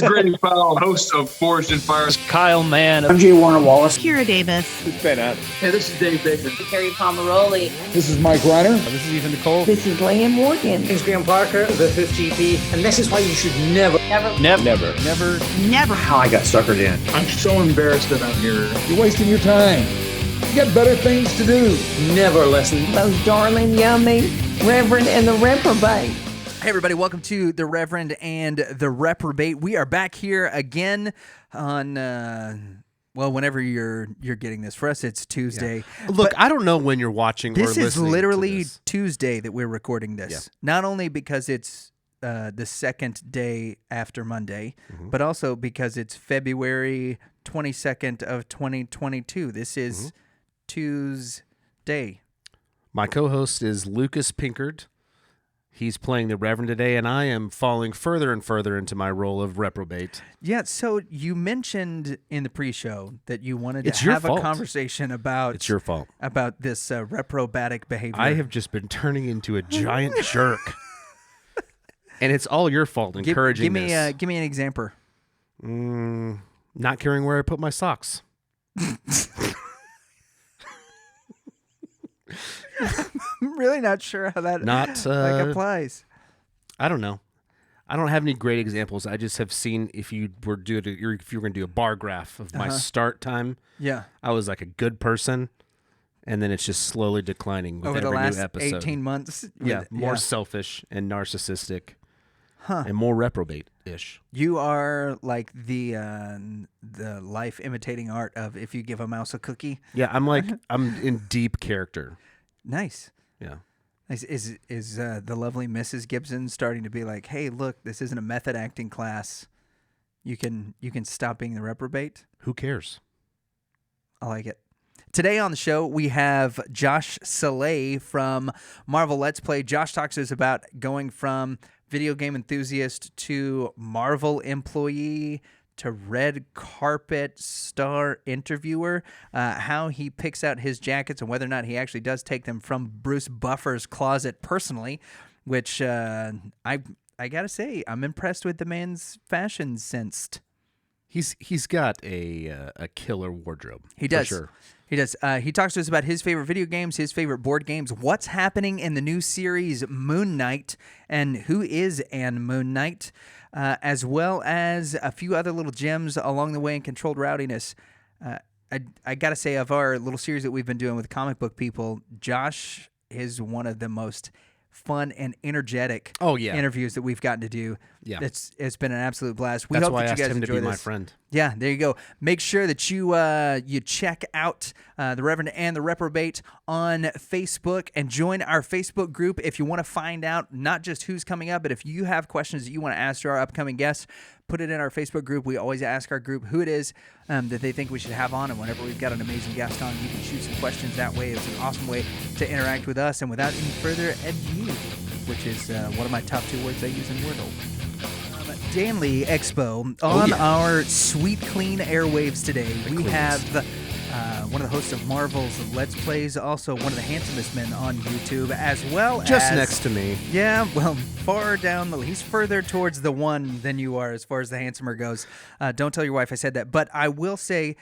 Grady Powell, host of Forged in Fire. Kyle Mann. I'm J. Warner Wallace. Kira Davis. It's Ben Adams. Hey, this is Dave Baker. Carrie Pomeroli. This is Mike Reiner. This is Ethan Nicole. This is Leanne Morgan. It's Graham Parker, the 5th GP, and this is why you should never. How I got suckered in. I'm so embarrassed that I'm here. You're wasting your time. You got better things to do. Never listen. Those darling, yummy Reverend and the Reprobate. Hey everybody, welcome to the Reverend and the Reprobate. We are back here again on whenever you're getting this. For us, it's Tuesday. Yeah. Look, I don't know when you're watching or listening. This is literally to this. Tuesday that we're recording this. Yeah. Not only because it's the second day after Monday, but also because it's February 22nd of 2022. This is Tuesday. My co-host is Lucas Pinkard. He's playing the Reverend today, and I am falling further and further into my role of reprobate. Yeah, so you mentioned in the pre-show that you wanted It's to your have fault. a conversation about... It's your fault. About this reprobatic behavior. I have just been turning into a giant jerk. And it's all your fault encouraging this. Give me an example. Not caring where I put my socks. I'm really not sure how that applies. I don't know. I don't have any great examples. I just have seen if you were going to do a bar graph of my start time. Yeah. I was like a good person, and then it's just slowly declining with over the every last new episode. 18 months. Yeah, more selfish and narcissistic, and more reprobate-ish. You are like the life imitating art of if you give a mouse a cookie. Yeah, I'm in deep character. Nice. Yeah. Nice. Is the lovely Mrs. Gibson starting to be like, hey, look, this isn't a method acting class. You can stop being the reprobate? Who cares? I like it. Today on the show, we have Josh Saleh from Marvel Let's Play. Josh talks to us about going from video game enthusiast to Marvel employee to red carpet star interviewer, how he picks out his jackets and whether or not he actually does take them from Bruce Buffer's closet personally, which I got to say, I'm impressed with the man's fashion sense. He's got a killer wardrobe. He does. For sure. He does. He talks to us about his favorite video games, his favorite board games, what's happening in the new series Moon Knight, and who is Anne Moon Knight, as well as a few other little gems along the way in Controlled Rowdiness. I got to say, of our little series that we've been doing with comic book people, Josh is one of the most fun and energetic interviews that we've gotten to do. Yeah. It's been an absolute blast. That's why I asked him to be my friend. Yeah, there you go. Make sure that you check out the Reverend and the Reprobate on Facebook and join our Facebook group if you want to find out not just who's coming up, but if you have questions that you want to ask to our upcoming guests, put it in our Facebook group. We always ask our group who it is that they think we should have on, and whenever we've got an amazing guest on, you can shoot some questions that way. It's an awesome way to interact with us. And without any further ado, which is one of my top 2 words I use in Wordle, Danley Expo on our sweet, clean airwaves today. We have one of the hosts of Marvel's Let's Plays, also one of the handsomest men on YouTube, as well just next to me. Yeah, well, far down he's further towards the one than you are as far as the handsomer goes. Don't tell your wife I said that, but I will say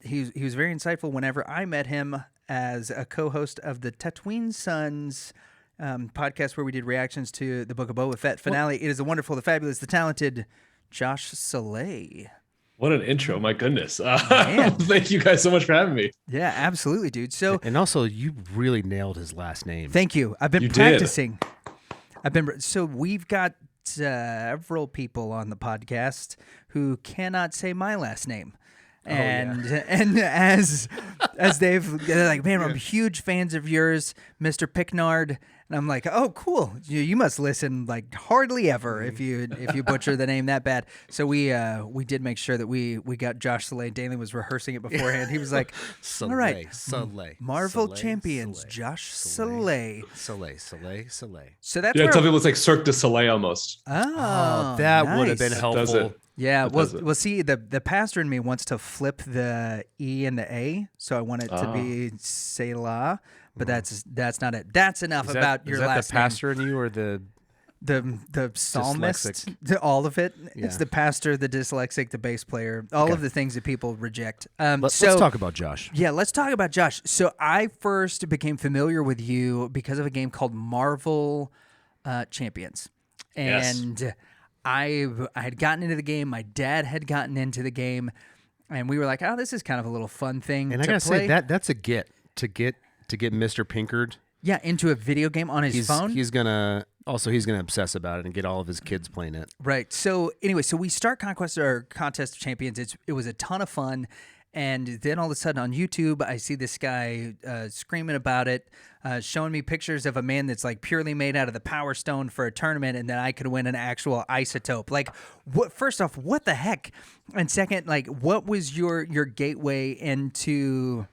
he was very insightful whenever I met him as a co-host of the Tatooine Sons podcast where we did reactions to the Book of Boba Fett finale. It is the wonderful, the fabulous, the talented Josh Saleh. What an intro, my goodness. Thank you guys so much for having me. Yeah, absolutely, dude. So, and also, you really nailed his last name. Thank you. I've been practicing. So we've got several people on the podcast who cannot say my last name. And as they're like, man, I'm huge fans of yours, Mr. Picknard. And I'm like, oh, cool. You must listen like hardly ever if you butcher the name that bad. So we did make sure that we got Josh Saleh. Danley was rehearsing it beforehand. He was like, all right, Marvel Champions, Josh Saleh. Saleh. So that's some people it's like Cirque du Soleil almost. Oh, that nice. would have been helpful. Yeah, well, see, the pastor in me wants to flip the E and the A, so I want it to be Selah, but that's not it. That's enough about your last name. Is that the pastor in you or the the psalmist, all of it. Yeah. It's the pastor, the dyslexic, the bass player, all of the things that people reject. Let's talk about Josh. Yeah, let's talk about Josh. So I first became familiar with you because of a game called Marvel Champions. And I had gotten into the game. My dad had gotten into the game. And we were like, oh, this is kind of a little fun thing And to I gotta play. say that's a get to get Mr. Pinkard. Yeah, into a video game on his phone. He's gonna obsess about it and get all of his kids playing it. Right. So anyway, we start Contest of Champions. It was a ton of fun. And then all of a sudden on YouTube, I see this guy screaming about it, showing me pictures of a man that's like purely made out of the Power Stone for a tournament, and that I could win an actual isotope. Like, first off, what the heck? And second, like, what was your gateway into,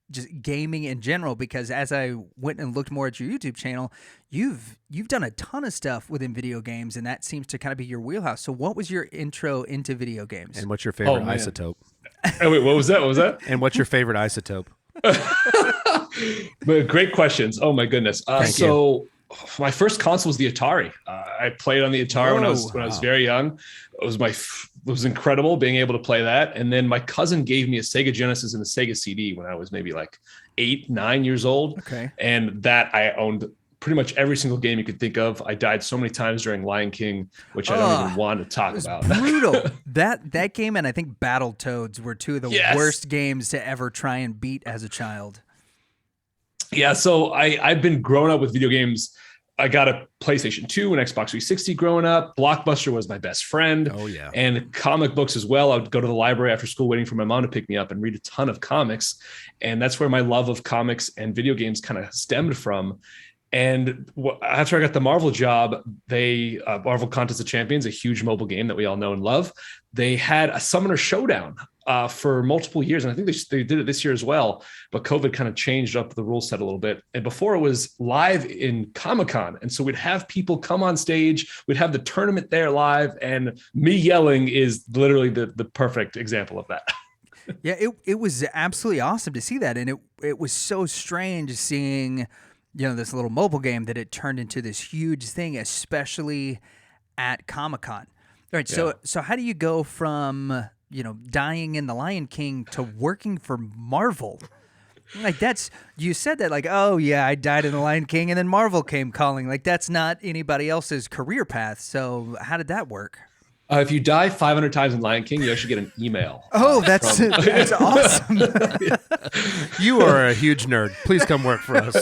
just gaming in general? Because as I went and looked more at your YouTube channel, you've done a ton of stuff within video games, and that seems to kind of be your wheelhouse. So what was your intro into video games? And what's your favorite isotope? Oh, wait, what was that? And what's your favorite isotope? But great questions. Oh my goodness. So my first console was the Atari. I played on the Atari when I was very young. It was incredible being able to play that. And then my cousin gave me a Sega Genesis and a Sega CD when I was maybe like 8-9 years old. Okay. And that I owned pretty much every single game you could think of. I died so many times during Lion King, which I don't even want to talk about. Brutal. That game and I think Battletoads were two of the worst games to ever try and beat as a child. Yeah, so I've been growing up with video games. I got a PlayStation 2 and Xbox 360 growing up. Blockbuster was my best friend. Oh, yeah. And comic books as well. I would go to the library after school waiting for my mom to pick me up and read a ton of comics. And that's where my love of comics and video games kind of stemmed from. And after I got the Marvel job, Marvel Contest of Champions, a huge mobile game that we all know and love, they had a Summoner Showdown for multiple years. And I think they did it this year as well. But COVID kind of changed up the rule set a little bit. And before it was live in ComicCon. And so we'd have people come on stage. We'd have the tournament there live. And me yelling is literally the perfect example of that. Yeah, it was absolutely awesome to see that. And it was so strange seeing this little mobile game that it turned into this huge thing, especially at Comic-Con. All right, so how do you go from, dying in the Lion King to working for Marvel? Like you said that like, oh yeah, I died in the Lion King and then Marvel came calling. Like that's not anybody else's career path. So how did that work? If you die 500 times in Lion King, you actually get an email. Oh, that's awesome. You are a huge nerd. Please come work for us.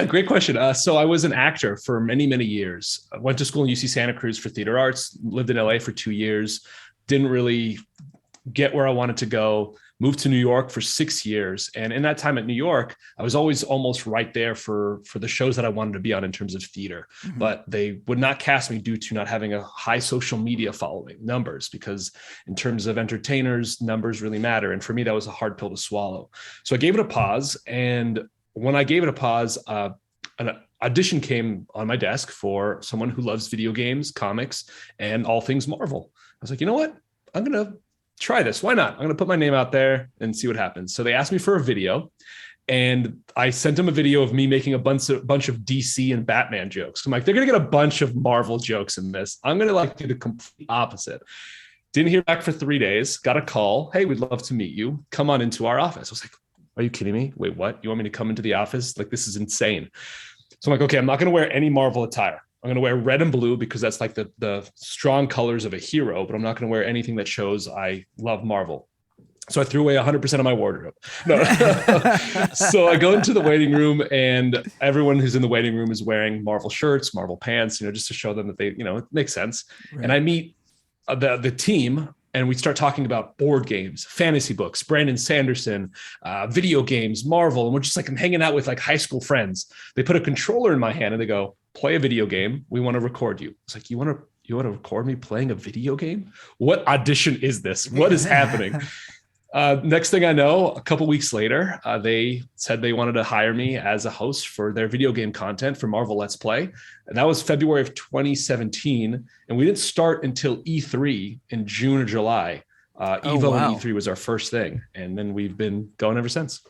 Great question. So I was an actor for many, many years. I went to school in UC Santa Cruz for theater arts, lived in LA for 2 years, didn't really get where I wanted to go, moved to New York for 6 years. And in that time at New York, I was always almost right there for the shows that I wanted to be on in terms of theater, but they would not cast me due to not having a high social media following numbers, because in terms of entertainers, numbers really matter. And for me, that was a hard pill to swallow. So I gave it a pause. And when I gave it a pause, an audition came on my desk for someone who loves video games, comics, and all things Marvel. I was like, you know what? I'm going to try this. Why not? I'm going to put my name out there and see what happens. So they asked me for a video, and I sent them a video of me making a bunch of DC and Batman jokes. I'm like, they're going to get a bunch of Marvel jokes in this. I'm going to do the complete opposite. Didn't hear back for 3 days. Got a call. Hey, we'd love to meet you. Come on into our office. I was like, are you kidding me? Wait, what? You want me to come into the office? Like, this is insane. So I'm like, okay, I'm not going to wear any Marvel attire. I'm going to wear red and blue because that's like the strong colors of a hero, but I'm not going to wear anything that shows I love Marvel. So I threw away 100% of my wardrobe. No. So I go into the waiting room, and everyone who's in the waiting room is wearing Marvel shirts, Marvel pants, just to show them that they, it makes sense. Right. And I meet the team, and we start talking about board games, fantasy books, Brandon Sanderson, video games, Marvel. And we're just like, I'm hanging out with like high school friends. They put a controller in my hand and they go, play a video game. We want to record you. It's like, you want to record me playing a video game? What audition is this? What is happening? Next thing I know, a couple weeks later, they said they wanted to hire me as a host for their video game content for Marvel Let's Play. And that was February of 2017. And we didn't start until E3 in June or July. Evo and E3 was our first thing. And then we've been going ever since.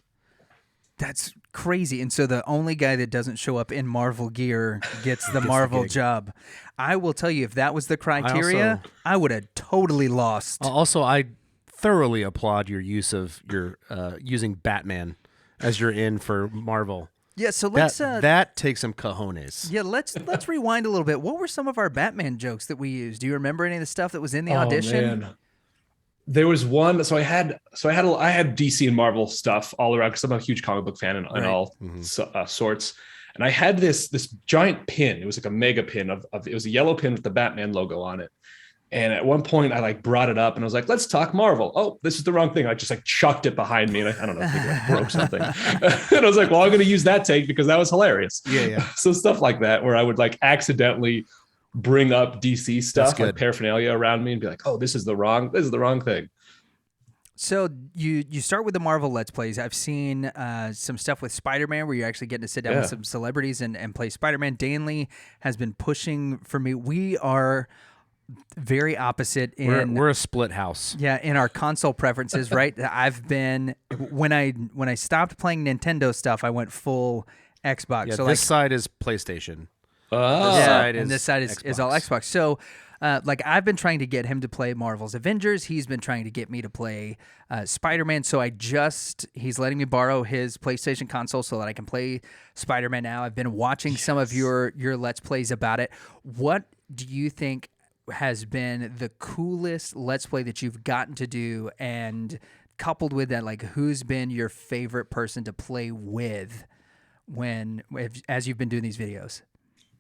That's crazy. And so the only guy that doesn't show up in Marvel gear gets the Marvel job. I will tell you, if that was the criteria, I would have totally lost. Also, I thoroughly applaud your use of your using Batman as your in for Marvel. Yeah, so let's that takes some cojones. Yeah, let's rewind a little bit. What were some of our Batman jokes that we used? Do you remember any of the stuff that was in the audition? Man. There was one. I had DC and Marvel stuff all around because I'm a huge comic book fan and all sorts. And I had this giant pin. It was like a mega pin of it was a yellow pin with the Batman logo on it. And at one point I like brought it up and I was like, let's talk Marvel. Oh, this is the wrong thing. I just like chucked it behind me and I don't know, I think I broke something. And I was like, well, I'm going to use that take because that was hilarious. Yeah. So stuff like that, where I would like accidentally bring up DC stuff, like paraphernalia around me and be like, oh, this is the wrong thing. So you start with the Marvel Let's Plays. I've seen some stuff with Spider-Man where you're actually getting to sit down with some celebrities and play Spider-Man. Danley has been pushing for me. We are very opposite in we're a split house. Yeah, in our console preferences, right? I've been when I stopped playing Nintendo stuff, I went full Xbox. Yeah, so this side is PlayStation. This side is all Xbox. So like I've been trying to get him to play Marvel's Avengers. He's been trying to get me to play Spider-Man. So he's letting me borrow his PlayStation console so that I can play Spider-Man now. I've been watching some of your Let's Plays about it. What do you think has been the coolest Let's Play that you've gotten to do? And coupled with that, like who's been your favorite person to play with as you've been doing these videos?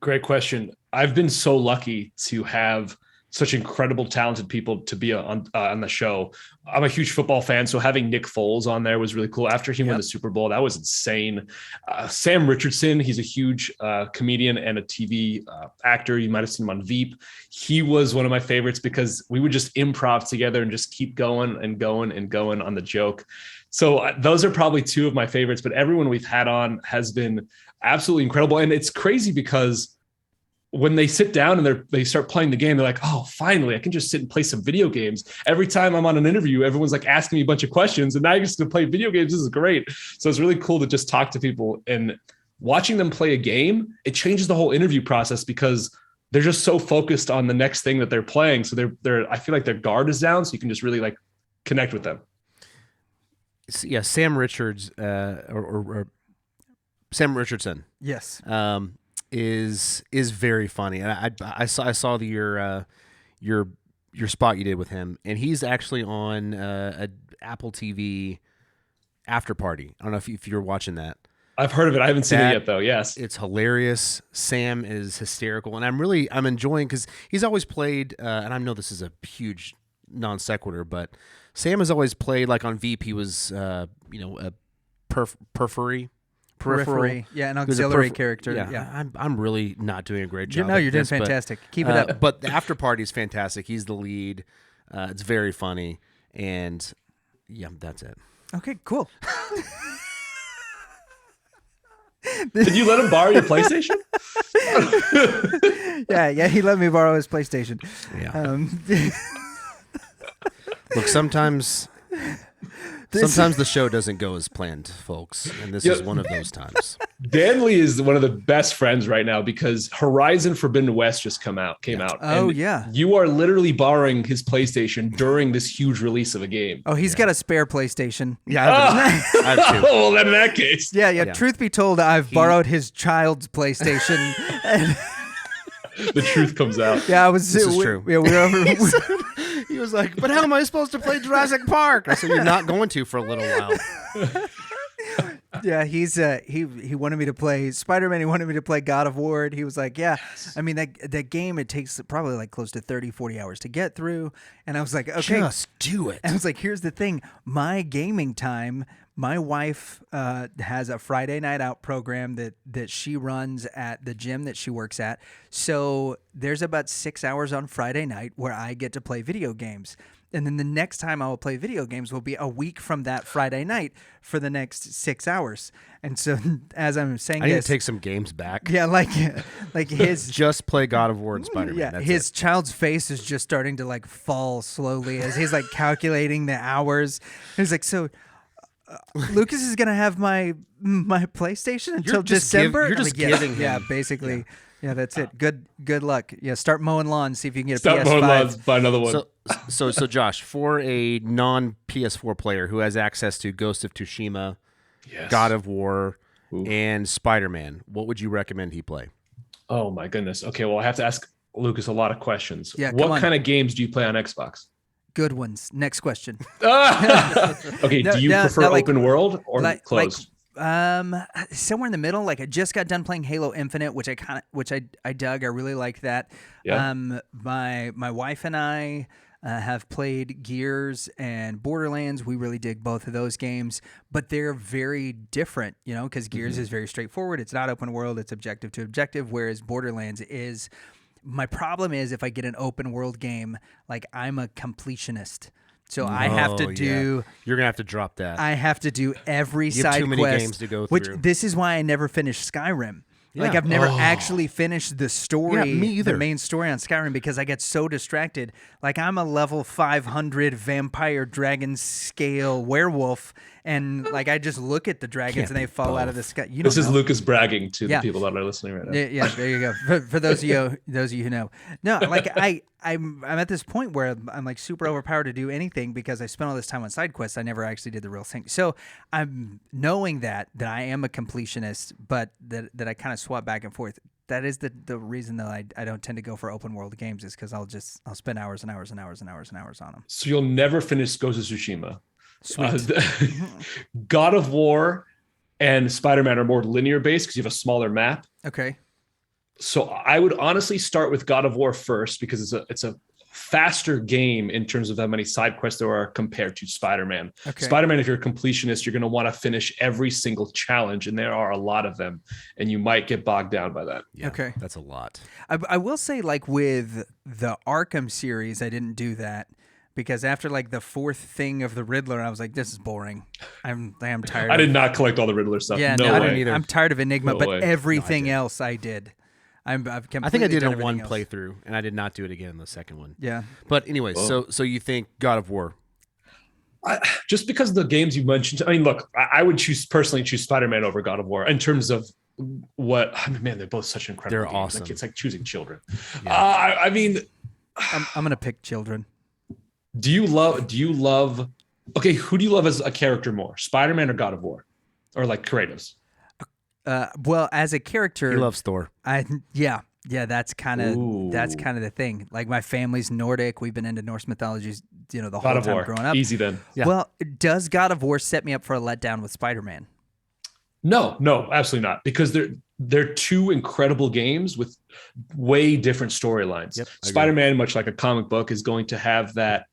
Great question. I've been so lucky to have such incredible, talented people to be on the show. I'm a huge football fan, so having Nick Foles on there was really cool. After he won the Super Bowl, that was insane. Sam Richardson, he's a huge comedian and a TV actor. You might have seen him on Veep. He was one of my favorites because we would just improv together and just keep going and going and going on the joke. So those are probably two of my favorites, but everyone we've had on has been absolutely incredible. And it's crazy because when they sit down and they start playing the game, they're like, oh, finally, I can just sit and play some video games. Every time I'm on an interview, everyone's like asking me a bunch of questions and now I get to play video games. This is great. So it's really cool to just talk to people, and watching them play a game, it changes the whole interview process because they're just so focused on the next thing that they're playing. So I feel like their guard is down, so you can just really like connect with them. Yeah, Sam Richards or Sam Richardson. Yes. Is very funny, and I saw your spot you did with him, and he's actually on a Apple TV after party. I don't know if you're watching that. I've heard of it. I haven't seen it yet though. Yes, it's hilarious. Sam is hysterical, and I'm enjoying because he's always played. And I know this is a huge non sequitur, but Sam has always played like on Veep. He was a periphery, yeah, an auxiliary character. Yeah. I'm really not doing a great job. No, you're doing fantastic. Keep it up. But the after party is fantastic. He's the lead. It's very funny, and yeah, that's it. Okay, cool. Did you let him borrow your PlayStation? Yeah, he let me borrow his PlayStation. Yeah. Look, sometimes the show doesn't go as planned, folks, and this is one of those times. Danley is one of the best friends right now because Horizon Forbidden West just came out. Oh, yeah. You are literally borrowing his PlayStation during this huge release of a game. Oh, he's got a spare PlayStation. Yeah, I have two. Well, then in that case. Yeah. Truth be told, I've borrowed his child's PlayStation. The truth comes out. Yeah, this is true. Yeah, we're over. He was like, but how am I supposed to play Jurassic Park? I said, you're not going to for a little while. Yeah, he wanted me to play Spider-Man. He wanted me to play God of War. He was like, yeah. I mean, that game, it takes probably like close to 30, 40 hours to get through. And I was like, okay. Just do it. And I was like, here's the thing. My gaming time, my wife has a Friday night out program that she runs at the gym that she works at. So there's about 6 hours on Friday night where I get to play video games. And then the next time I will play video games will be a week from that Friday night for the next 6 hours. And so as I'm saying, I need to take some games back. Yeah, like his just play God of War and Spider-Man. Yeah, that's his it. child's face is just starting to like fall slowly as he's like calculating the hours. He's like, so Lucas is gonna have my PlayStation until December. You're just I'm like, giving him. Yeah, basically. Yeah, that's it. Good luck. Yeah, start mowing lawns. See if you can get a Stop PS5. mowing lawns, buy another one. So Josh, for a non PS4 player who has access to Ghost of Tsushima, Yes. God of War, Ooh. and Spider-Man, what would you recommend he play? Oh my goodness. Okay, well I have to ask Lucas a lot of questions. Yeah, come what on. kind of games do you play on Xbox? Good ones. Next question. Okay, No, do you no, prefer no, like- open world or like- closed? Somewhere in the middle. Like I just got done playing Halo Infinite, which I dug. I really liked that. Yeah. My wife and I have played Gears and Borderlands. We really dig both of those games, but they're very different, because Gears is very straightforward. It's not open world. It's objective to objective, whereas Borderlands is. My problem is if I get an open world game, like I'm a completionist. So I have to do. You're gonna have to drop that. I have to do every You have side too many quest, games to go which through. this is why I never finished Skyrim. Like Yeah. I've never actually finished the story, Yeah, me either. the main story on Skyrim, because I get so distracted. Like I'm a level 500 vampire dragon scale werewolf, and like I just look at the dragons Can't and they be fall out of both. the sky. You This don't is know. Lucas bragging to Yeah. the people that are listening right now. Yeah, there you go. For those of you who know, no, like I'm at this point where I'm like super overpowered to do anything because I spent all this time on side quests. I never actually did the real thing. So I'm knowing that I am a completionist, but that I kind of swap back and forth. That is the reason that I don't tend to go for open world games is because I'll spend hours and hours and hours and hours and hours on them. So you'll never finish Ghost of Tsushima. Sweet. God of War and Spider-Man are more linear based because you have a smaller map. Okay. So I would honestly start with God of War first because it's a faster game in terms of how many side quests there are compared to Spider-Man. Okay. Spider-Man, if you're a completionist, you're going to want to finish every single challenge, and there are a lot of them, and you might get bogged down by that. Yeah, Okay. that's a lot. I will say, like with the Arkham series, I didn't do that because after like the fourth thing of the Riddler, I was like, "This is boring. I'm tired." I did not collect all the Riddler stuff. Yeah, no no, way. I didn't either. I'm tired of Enigma, No but way. everything else I did. I've completely I think I did done it one everything else. playthrough, and I did not do it again in the second one. Yeah. But anyways, so you think God of War? Just because the games you mentioned, I mean, look, I would personally choose Spider-Man over God of War in terms of what. I mean, man, they're both such incredible. They're games. awesome. Like, it's like choosing children. Yeah. I mean, I'm gonna pick children. do you love? Okay, who do you love as a character more, Spider-Man or God of War, or like Kratos? Well, as a character, He loves Thor. yeah, that's kind of Ooh. the thing. Like my family's Nordic. We've been into Norse mythologies, the God whole of time War, growing up. easy then. Yeah. Well, does God of War set me up for a letdown with Spider-Man? No, absolutely not. Because they're two incredible games with way different storylines. Yep, I agree. Spider-Man, much like a comic book, is going to have that.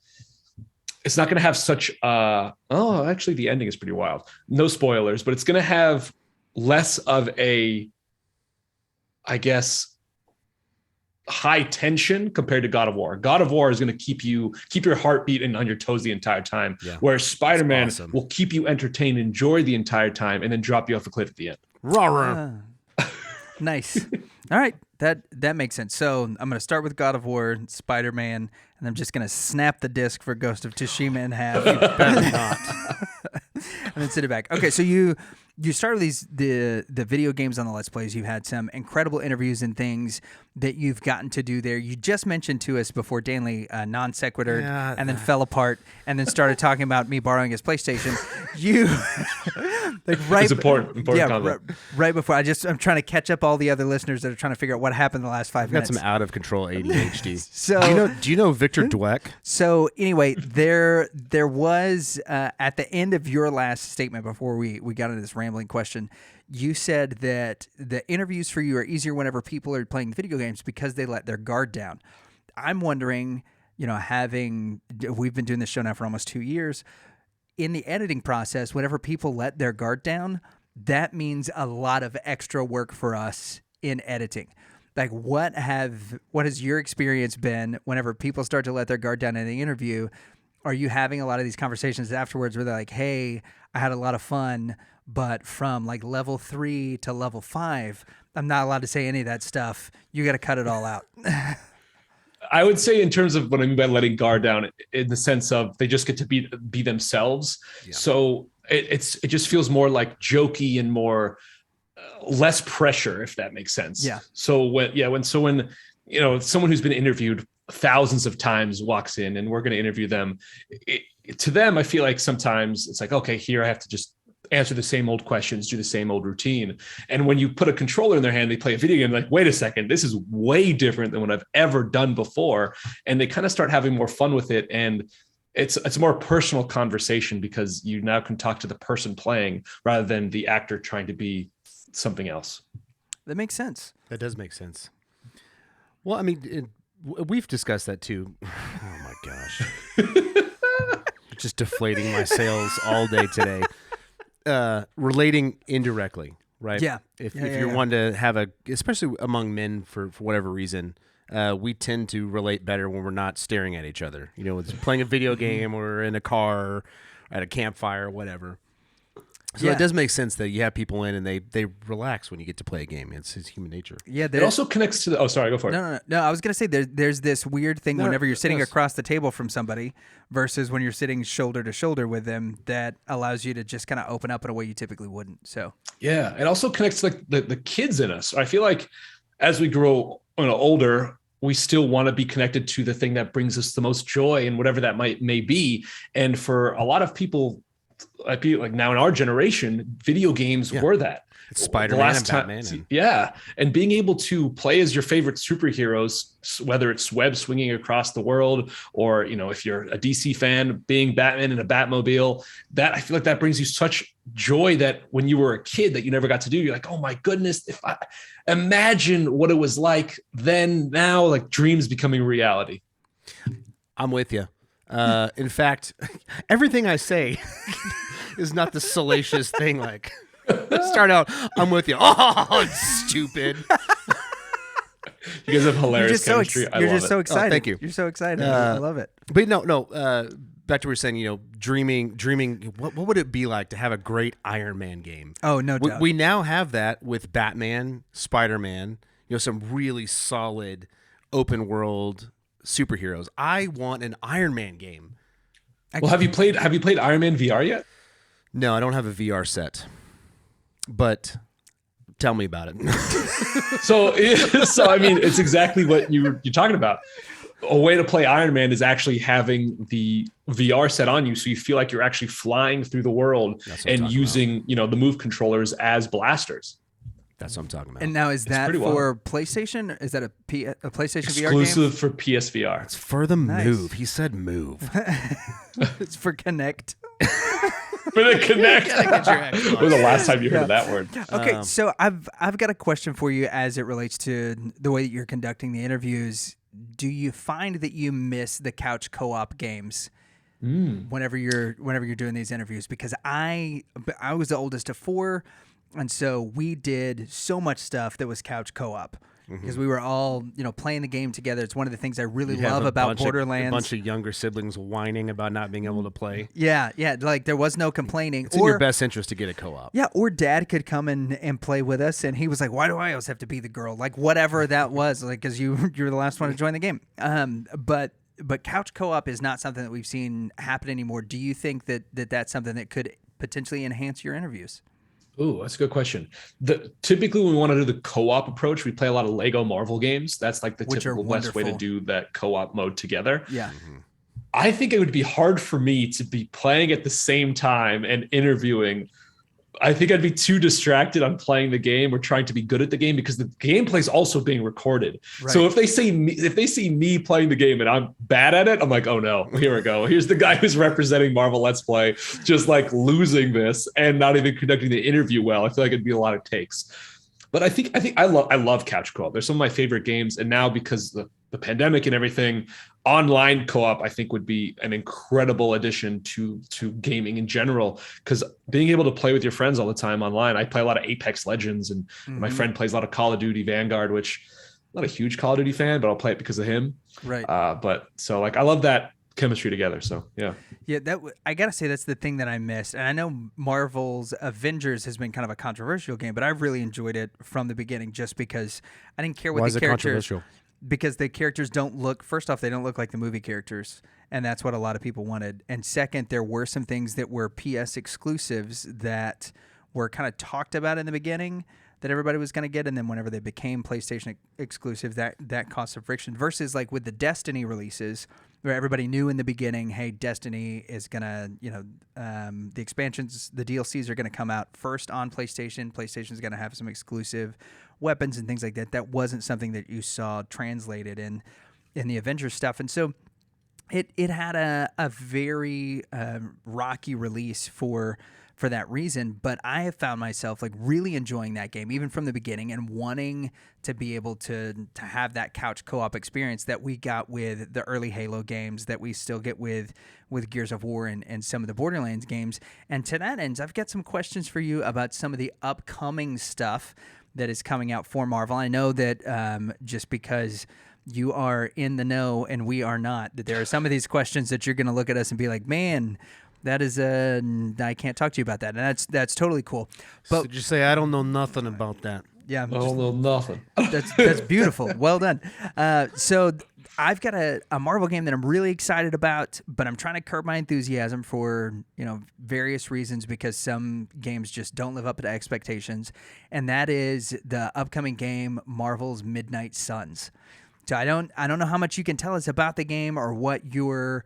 It's not going to have such. Actually, the ending is pretty wild. No spoilers, but it's going to have less of a, I guess, high tension compared to God of War. God of War is going to keep your heart beating on your toes the entire time, Yeah. whereas Spider-Man awesome. will keep you entertained, enjoy the entire time, and then drop you off a cliff at the end. Rah. Nice. All right, that makes sense. So I'm gonna start with God of War, Spider-Man, and I'm just gonna snap the disc for Ghost of Tsushima in half. Better not. And then sit it back. Okay, so you started the video games on the Let's Plays. You've had some incredible interviews and things that you've gotten to do there. You just mentioned to us before Danley non sequitur Yeah, and then fell apart and then started talking about me borrowing his PlayStation. You like right It's important content. right before I'm trying to catch up all the other listeners that are trying to figure out what happened in the last 5 I've got minutes. some out of control ADHD. So do you know Victor Dweck? So anyway, there was at the end of your last statement before we got into this rambling question, you said that the interviews for you are easier whenever people are playing video games because they let their guard down. I'm wondering, we've been doing this show now for almost 2 years. In the editing process, whenever people let their guard down, that means a lot of extra work for us in editing. Like what has your experience been whenever people start to let their guard down in the interview? Are you having a lot of these conversations afterwards where they're like, hey, I had a lot of fun, but from like level 3 to level 5, I'm not allowed to say any of that stuff. You got to cut it all out. I would say in terms of what I mean by letting guard down, in the sense of they just get to be themselves. Yeah. So it just feels more like jokey and more less pressure, if that makes sense. Yeah. So when someone who's been interviewed thousands of times walks in and we're going to interview them, to them, I feel like sometimes it's like, okay, here I have to just answer the same old questions, do the same old routine. And when you put a controller in their hand, they play a video game, like, wait a second, this is way different than what I've ever done before. And they kind of start having more fun with it. And it's a more personal conversation because you now can talk to the person playing rather than the actor trying to be something else. That makes sense. That does make sense. Well, I mean, we've discussed that too. Oh my gosh. Just deflating my sails all day today. Relating indirectly, right? Yeah. If you're one to have especially among men for whatever reason, we tend to relate better when we're not staring at each other. You know, it's playing a video game or in a car or at a campfire or whatever. So it does make sense that you have people in and they relax when you get to play a game. It's human nature. Yeah, it also connects to the. Oh, sorry, go for it. No. I was gonna say there's this weird thing whenever you're sitting across the table from somebody versus when you're sitting shoulder to shoulder with them that allows you to just kind of open up in a way you typically wouldn't. So yeah, it also connects to like the kids in us. I feel like as we grow older, we still want to be connected to the thing that brings us the most joy and whatever that may be. And for a lot of people, I feel like now in our generation, video games were that. It's Spider-Man and Batman. Yeah. And being able to play as your favorite superheroes, whether it's web swinging across the world or, if you're a DC fan, being Batman in a Batmobile, that I feel like that brings you such joy that when you were a kid that you never got to do, you're like, oh my goodness, if I imagine what it was like then, now, like dreams becoming reality. I'm with you. In fact, everything I say is not the salacious thing. Like, start out, I'm with you. Oh, it's stupid. You guys have hilarious chemistry. You're just so excited. Oh, thank you. You're so excited. I love it. But no. Back to what we were saying. Dreaming. What would it be like to have a great Iron Man game? Oh, no doubt. We now have that with Batman, Spider-Man. Some really solid open world superheroes. I want an Iron Man game. Well, have you played Iron Man VR yet? No, I don't have a VR set. But tell me about it. So I mean, it's exactly what you're talking about. A way to play Iron Man is actually having the VR set on you, so you feel like you're actually flying through the world and using, the move controllers as blasters. That's what I'm talking about. And now, is that for PlayStation? Is that a PlayStation Exclusive VR game? Exclusive for PSVR. It's for the Move. He said Move. It's for Connect. For the Connect. When was the last time you heard of that word? Okay, so I've got a question for you as it relates to the way that you're conducting the interviews. Do you find that you miss the couch co-op games whenever you're doing these interviews? Because I was the oldest of 4. And so we did so much stuff that was couch co-op because we were all, playing the game together. It's one of the things I really love about Borderlands. A bunch of younger siblings whining about not being able to play. Yeah. Like there was no complaining. It's in your best interest to get a co-op. Yeah, or Dad could come and play with us, and he was like, "Why do I always have to be the girl?" Like whatever that was, like because you were the last one to join the game. But couch co-op is not something that we've seen happen anymore. Do you think that that's something that could potentially enhance your interviews? Ooh, that's a good question. Typically, when we want to do the co-op approach, we play a lot of Lego Marvel games. That's like the typical best way to do that co-op mode together. Yeah. I think it would be hard for me to be playing at the same time and interviewing. I think I'd be too distracted on playing the game or trying to be good at the game because the gameplay is also being recorded. Right. So if they see me playing the game and I'm bad at it, I'm like, oh no, here we go. Here's the guy who's representing Marvel Let's Play, just like losing this and not even conducting the interview well. I feel like it'd be a lot of takes. But I think I love couch co-op. They're some of my favorite games, and now because the pandemic and everything, online co-op I think would be an incredible addition to gaming in general. Because being able to play with your friends all the time online, I play a lot of Apex Legends, and my friend plays a lot of Call of Duty Vanguard, which I'm not a huge Call of Duty fan, but I'll play it because of him. Right. But so like I love that chemistry together. So yeah. I gotta say that's the thing that I missed, and I know Marvel's Avengers has been kind of a controversial game, but I've really enjoyed it from the beginning just because I didn't care what Why the is it characters. controversial? because the characters don't look. First off, they don't look like the movie characters, and that's what a lot of people wanted. And second, there were some things that were PS exclusives that were kind of talked about in the beginning that everybody was going to get, and then whenever they became PlayStation exclusive, that caused some friction. Versus like with the Destiny releases, where everybody knew in the beginning, hey, Destiny is going to, the expansions, the DLCs are going to come out first on PlayStation. PlayStation's going to have some exclusive weapons and things like that. That wasn't something that you saw translated in the Avengers stuff. And so it had a very rocky release for that reason, but I have found myself like really enjoying that game even from the beginning and wanting to be able to have that couch co-op experience that we got with the early Halo games, that we still get with Gears of War and some of the Borderlands games. And to that end, I've got some questions for you about some of the upcoming stuff that is coming out for Marvel. I know that just because you are in the know and we are not, that there are some of these questions that you're going to look at us and be like, man, that is I can't talk to you about that, and that's totally cool. But so just say I don't know nothing about that. Yeah, I don't know nothing. That's beautiful. Well done. So I've got a Marvel game that I'm really excited about, but I'm trying to curb my enthusiasm for various reasons because some games just don't live up to expectations, and that is the upcoming game Marvel's Midnight Suns. So I don't know how much you can tell us about the game or what you're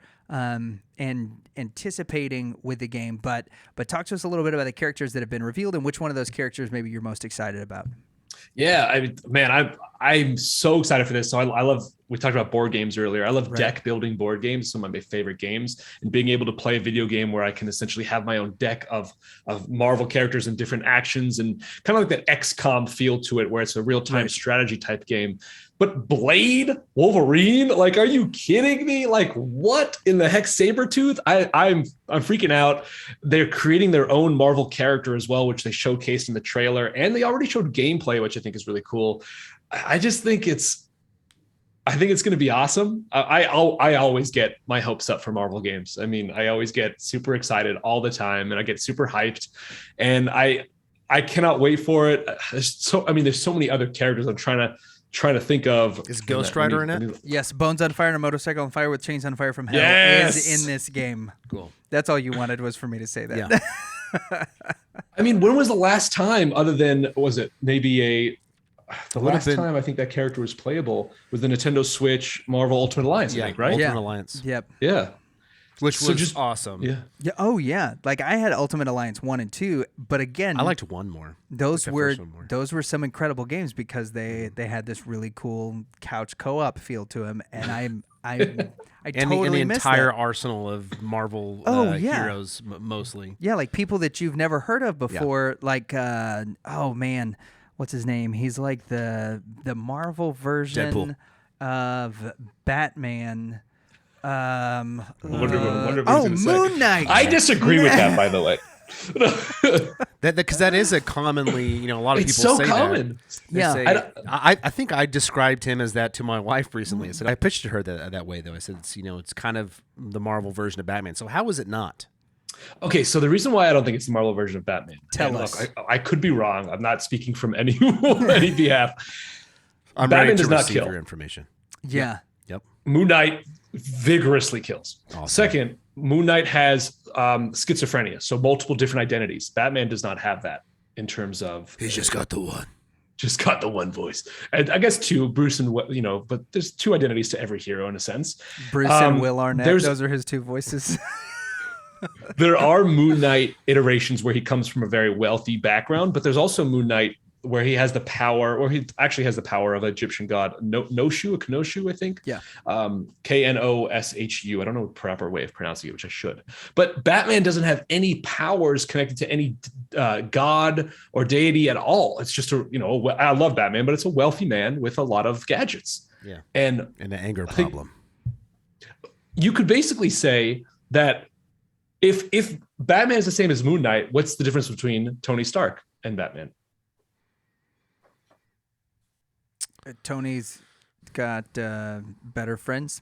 anticipating with the game, but talk to us a little bit about the characters that have been revealed and which one of those characters maybe you're most excited about. Yeah, I'm so excited for this. So I love. We talked about board games earlier. I love deck building board games. Some of my favorite games, and being able to play a video game where I can essentially have my own deck of Marvel characters and different actions, and kind of like that XCOM feel to it, where it's a real time strategy type game. But Blade, Wolverine, like, are you kidding me? Like, what in the heck, Sabretooth? I'm freaking out. They're creating their own Marvel character as well, which they showcased in the trailer, and they already showed gameplay, which I think is really cool. I just think it's going to be awesome. I always get my hopes up for Marvel games. I mean, I always get super excited all the time, and I get super hyped, and I cannot wait for it. There's so many other characters I'm trying to think of. Is Ghost Rider in it? Yes, Bones on Fire and a motorcycle on fire with chains on fire from hell is in this game. Cool. That's all you wanted was for me to say that. Yeah. I mean, when was the last time, other than, was it maybe the last time I think that character was playable was the Nintendo Switch Marvel Ultimate Alliance, I think, right? Ultimate Alliance. Yep. Yeah. Which was just awesome. Yeah. Yeah. Oh yeah. Like I had Ultimate Alliance 1 and 2, but again, I liked 1 more. Those were some incredible games because they had this really cool couch co-op feel to them, and I totally and the missed entire that. Arsenal of Marvel heroes mostly. Yeah, like people that you've never heard of before, like oh man, what's his name? He's like the Marvel version of Batman. Wonder Moon Knight. I disagree with that, by the way. Because that is a commonly, a lot of It's people so say common. that. I think I described him as that to my wife recently. I said I pitched to her that way though. I said it's kind of the Marvel version of Batman. So how is it not? Okay, so the reason why I don't think it's the Marvel version of Batman. Tell us. Look, I could be wrong. I'm not speaking from any behalf. I'm Batman ready to does not receive kill. your information. Yeah. Yep. Moon Knight vigorously kills. Awesome. Second, Moon Knight has schizophrenia, so multiple different identities. Batman does not have that in terms of. He's just got the one. Just got the one voice. And I guess two, Bruce and, but there's two identities to every hero in a sense. Bruce and Will Arnett, those are his two voices. There are Moon Knight iterations where he comes from a very wealthy background, but there's also Moon Knight where he has the power, or he actually has the power of an Egyptian god, Khonshu, I think. Yeah. Knoshu. I don't know the proper way of pronouncing it, which I should. But Batman doesn't have any powers connected to any god or deity at all. It's just I love Batman, but it's a wealthy man with a lot of gadgets. Yeah. And an anger problem. You could basically say that if Batman is the same as Moon Knight, what's the difference between Tony Stark and Batman? Tony's got better friends.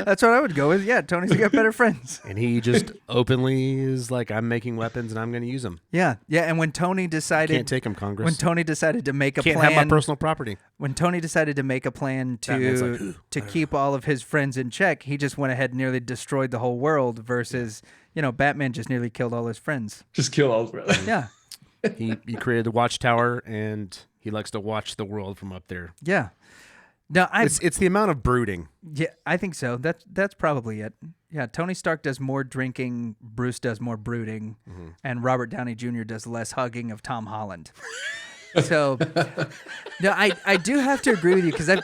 That's what I would go with. Yeah, Tony's got better friends. And he just openly is like, I'm making weapons and I'm going to use them. Yeah. And when Tony decided, Can't take them, Congress. when Tony decided to make a Can't plan, have my personal property. when Tony decided to make a plan Batman's to like, to keep all of his friends in check, he just went ahead and nearly destroyed the whole world. Versus, Batman just nearly killed all his friends. Just kill all the Yeah. He created the watchtower and he likes to watch the world from up there. Yeah. No, It's the amount of brooding. Yeah, I think so. That's probably it. Yeah, Tony Stark does more drinking, Bruce does more brooding, and Robert Downey Jr. does less hugging of Tom Holland. So, no, I do have to agree with you because I've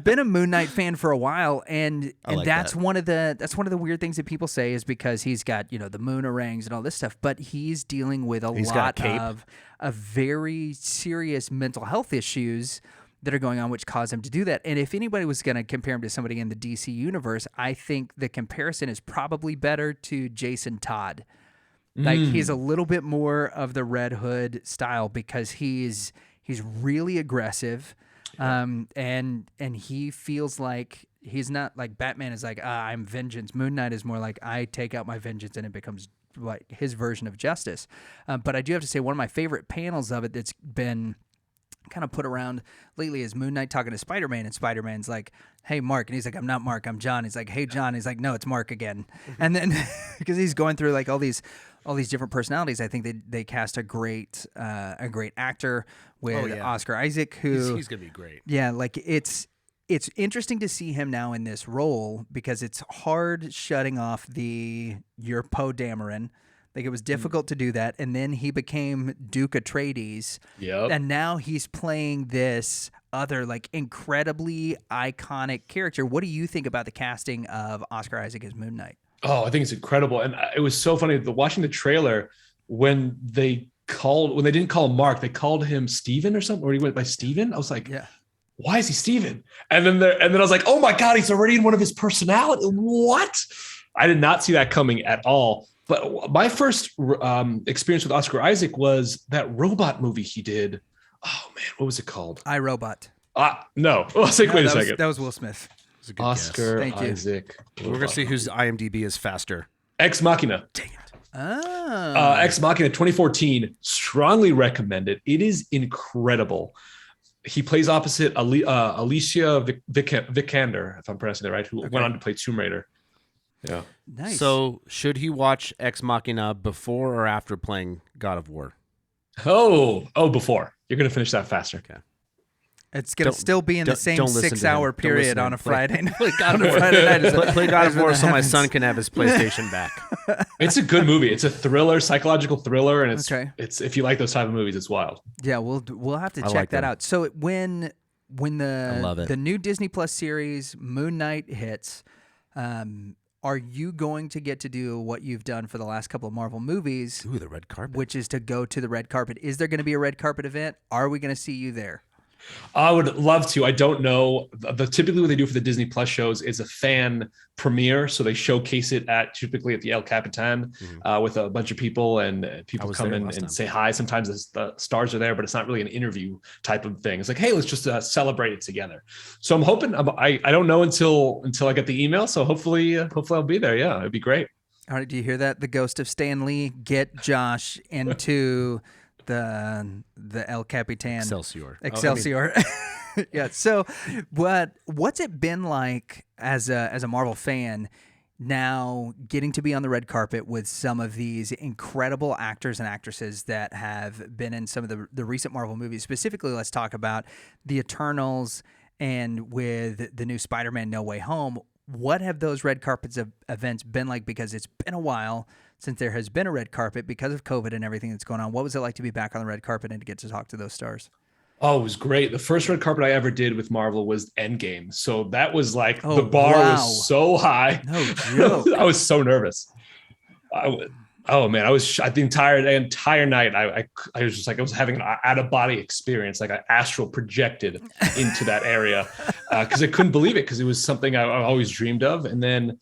been a Moon Knight fan for a while, and like that's that. one of the weird things that people say is because he's got the moon rings and all this stuff, but he's dealing with He's got a lot cape. of very serious mental health issues that are going on, which cause him to do that. And if anybody was going to compare him to somebody in the DC universe, I think the comparison is probably better to Jason Todd. Like he's a little bit more of the Red Hood style because he's really aggressive, and he feels like he's not like Batman is like I'm vengeance. Moon Knight is more like I take out my vengeance and it becomes like his version of justice. But I do have to say one of my favorite panels of it that's been kind of put around lately is Moon Knight talking to Spider-Man, and Spider-Man's like, "Hey, Mark," and he's like, "I'm not Mark, I'm John." He's like, "Hey, John." He's like, "No, it's Mark again." And then because he's going through like all these different personalities, I think they cast a great actor with Oscar Isaac, who He's gonna be great. yeah, like it's interesting to see him now in this role because it's hard shutting off your Poe Dameron. Like it was difficult to do that, and then he became Duke Atreides. Yep. And now he's playing this other like incredibly iconic character. What do you think about the casting of Oscar Isaac as Moon Knight? Oh, I think it's incredible. And it was so funny watching the trailer when they didn't call him Mark, they called him Steven or something, or he went by Steven. I was like, Yeah. Why is he Steven? And then I was like, oh my God, he's already in one of his personality. What? I did not see that coming at all. But my first experience with Oscar Isaac was that robot movie he did. Oh man, what was it called? iRobot. No. I was like, wait a second. That was Will Smith. It's a good Oscar Thank you. Isaac. guess. We're gonna see whose IMDb is faster. Ex Machina. Dang it. Oh. Ex Machina 2014. Strongly recommended. It is incredible. He plays opposite Alicia Vikander, if I'm pronouncing that right, who went on to play Tomb Raider. Yeah. Nice. So should he watch Ex Machina before or after playing God of War? Before. You're going to finish that faster. Okay. it's going to still be in the same don't listen to 6 him. hour Don't listen period to on him. a Friday night. Play God On of a War. Friday night is- Play God is of War when so that my happens. son can have his PlayStation back. It's a good movie. It's a thriller, psychological thriller, and Okay. it's if you like those type of movies, it's wild. Yeah, we'll have to I check like that them. out. So when I love it. the new Disney Plus series Moon Knight hits, are you going to get to do what you've done for the last couple of Marvel movies, Ooh, the red carpet. which is to go to the red carpet? Is there going to be a red carpet event? Are we going to see you there? I would love to. I don't know. Typically what they do for the Disney Plus shows is a fan premiere. So they showcase it typically at the El Capitan with a bunch of people, and people was come there in last and time. say hi. Sometimes the stars are there, but it's not really an interview type of thing. It's like, hey, let's just celebrate it together. So I'm hoping. I don't know until I get the email. So hopefully I'll be there. Yeah, it'd be great. All right, do you hear that? The ghost of Stan Lee, get Josh into the El Capitan. Excelsior. Yeah. So what's it been like as a Marvel fan now getting to be on the red carpet with some of these incredible actors and actresses that have been in some of the recent Marvel movies? Specifically, let's talk about the Eternals and with the new Spider-Man No Way Home. What have those red carpets events been like? Because it's been a while since there has been a red carpet because of COVID and everything that's going on. What was it like to be back on the red carpet and to get to talk to those stars? Oh, it was great. The first red carpet I ever did with Marvel was Endgame. So that was like Oh, the bar wow. was so high. No joke. I was so nervous. I was the entire night. I was just like, I was having an out of body experience. Like I astral projected into that area because I couldn't believe it because it was something I always dreamed of. And then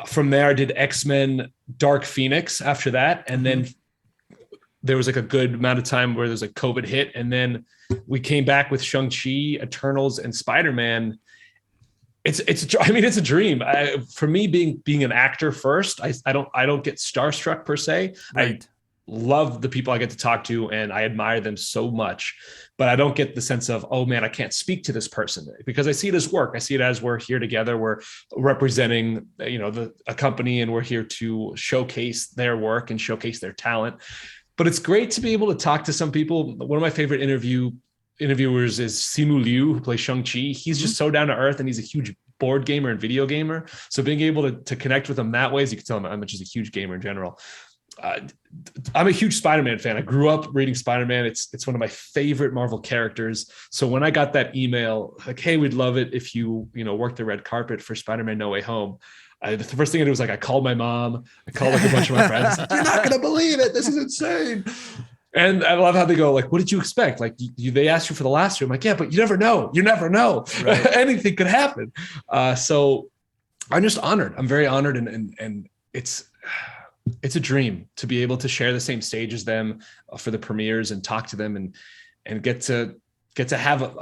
from there, I did X-Men Dark Phoenix after that. And then there was like a good amount of time where there's like COVID hit. And then we came back with Shang-Chi, Eternals, and Spider-Man. it's a dream. For me, being an actor first, I don't get starstruck per se. Right. I love the people I get to talk to, and I admire them so much, but I don't get the sense of, oh man, I can't speak to this person, because I see it as work. I see it as we're here together. We're representing, a company, and we're here to showcase their work and showcase their talent. But it's great to be able to talk to some people. One of my favorite interviewers is Simu Liu, who plays Shang-Chi. He's just so down to earth, and he's a huge board gamer and video gamer. So being able to connect with him that way, as you can tell, I'm just a huge gamer in general. I'm a huge Spider-Man fan. I grew up reading Spider-Man. It's one of my favorite Marvel characters. So when I got that email, like, hey, we'd love it if you work the red carpet for Spider-Man No Way Home, the first thing I did was I called my mom. I called a bunch of my friends. You're not gonna believe it. This is insane. And I love how they go, what did you expect? They asked you for the last year. I'm like, yeah, but you never know. You never know. Right. Anything could happen. So I'm just honored. I'm very honored, and it's a dream to be able to share the same stage as them for the premieres and talk to them and get to have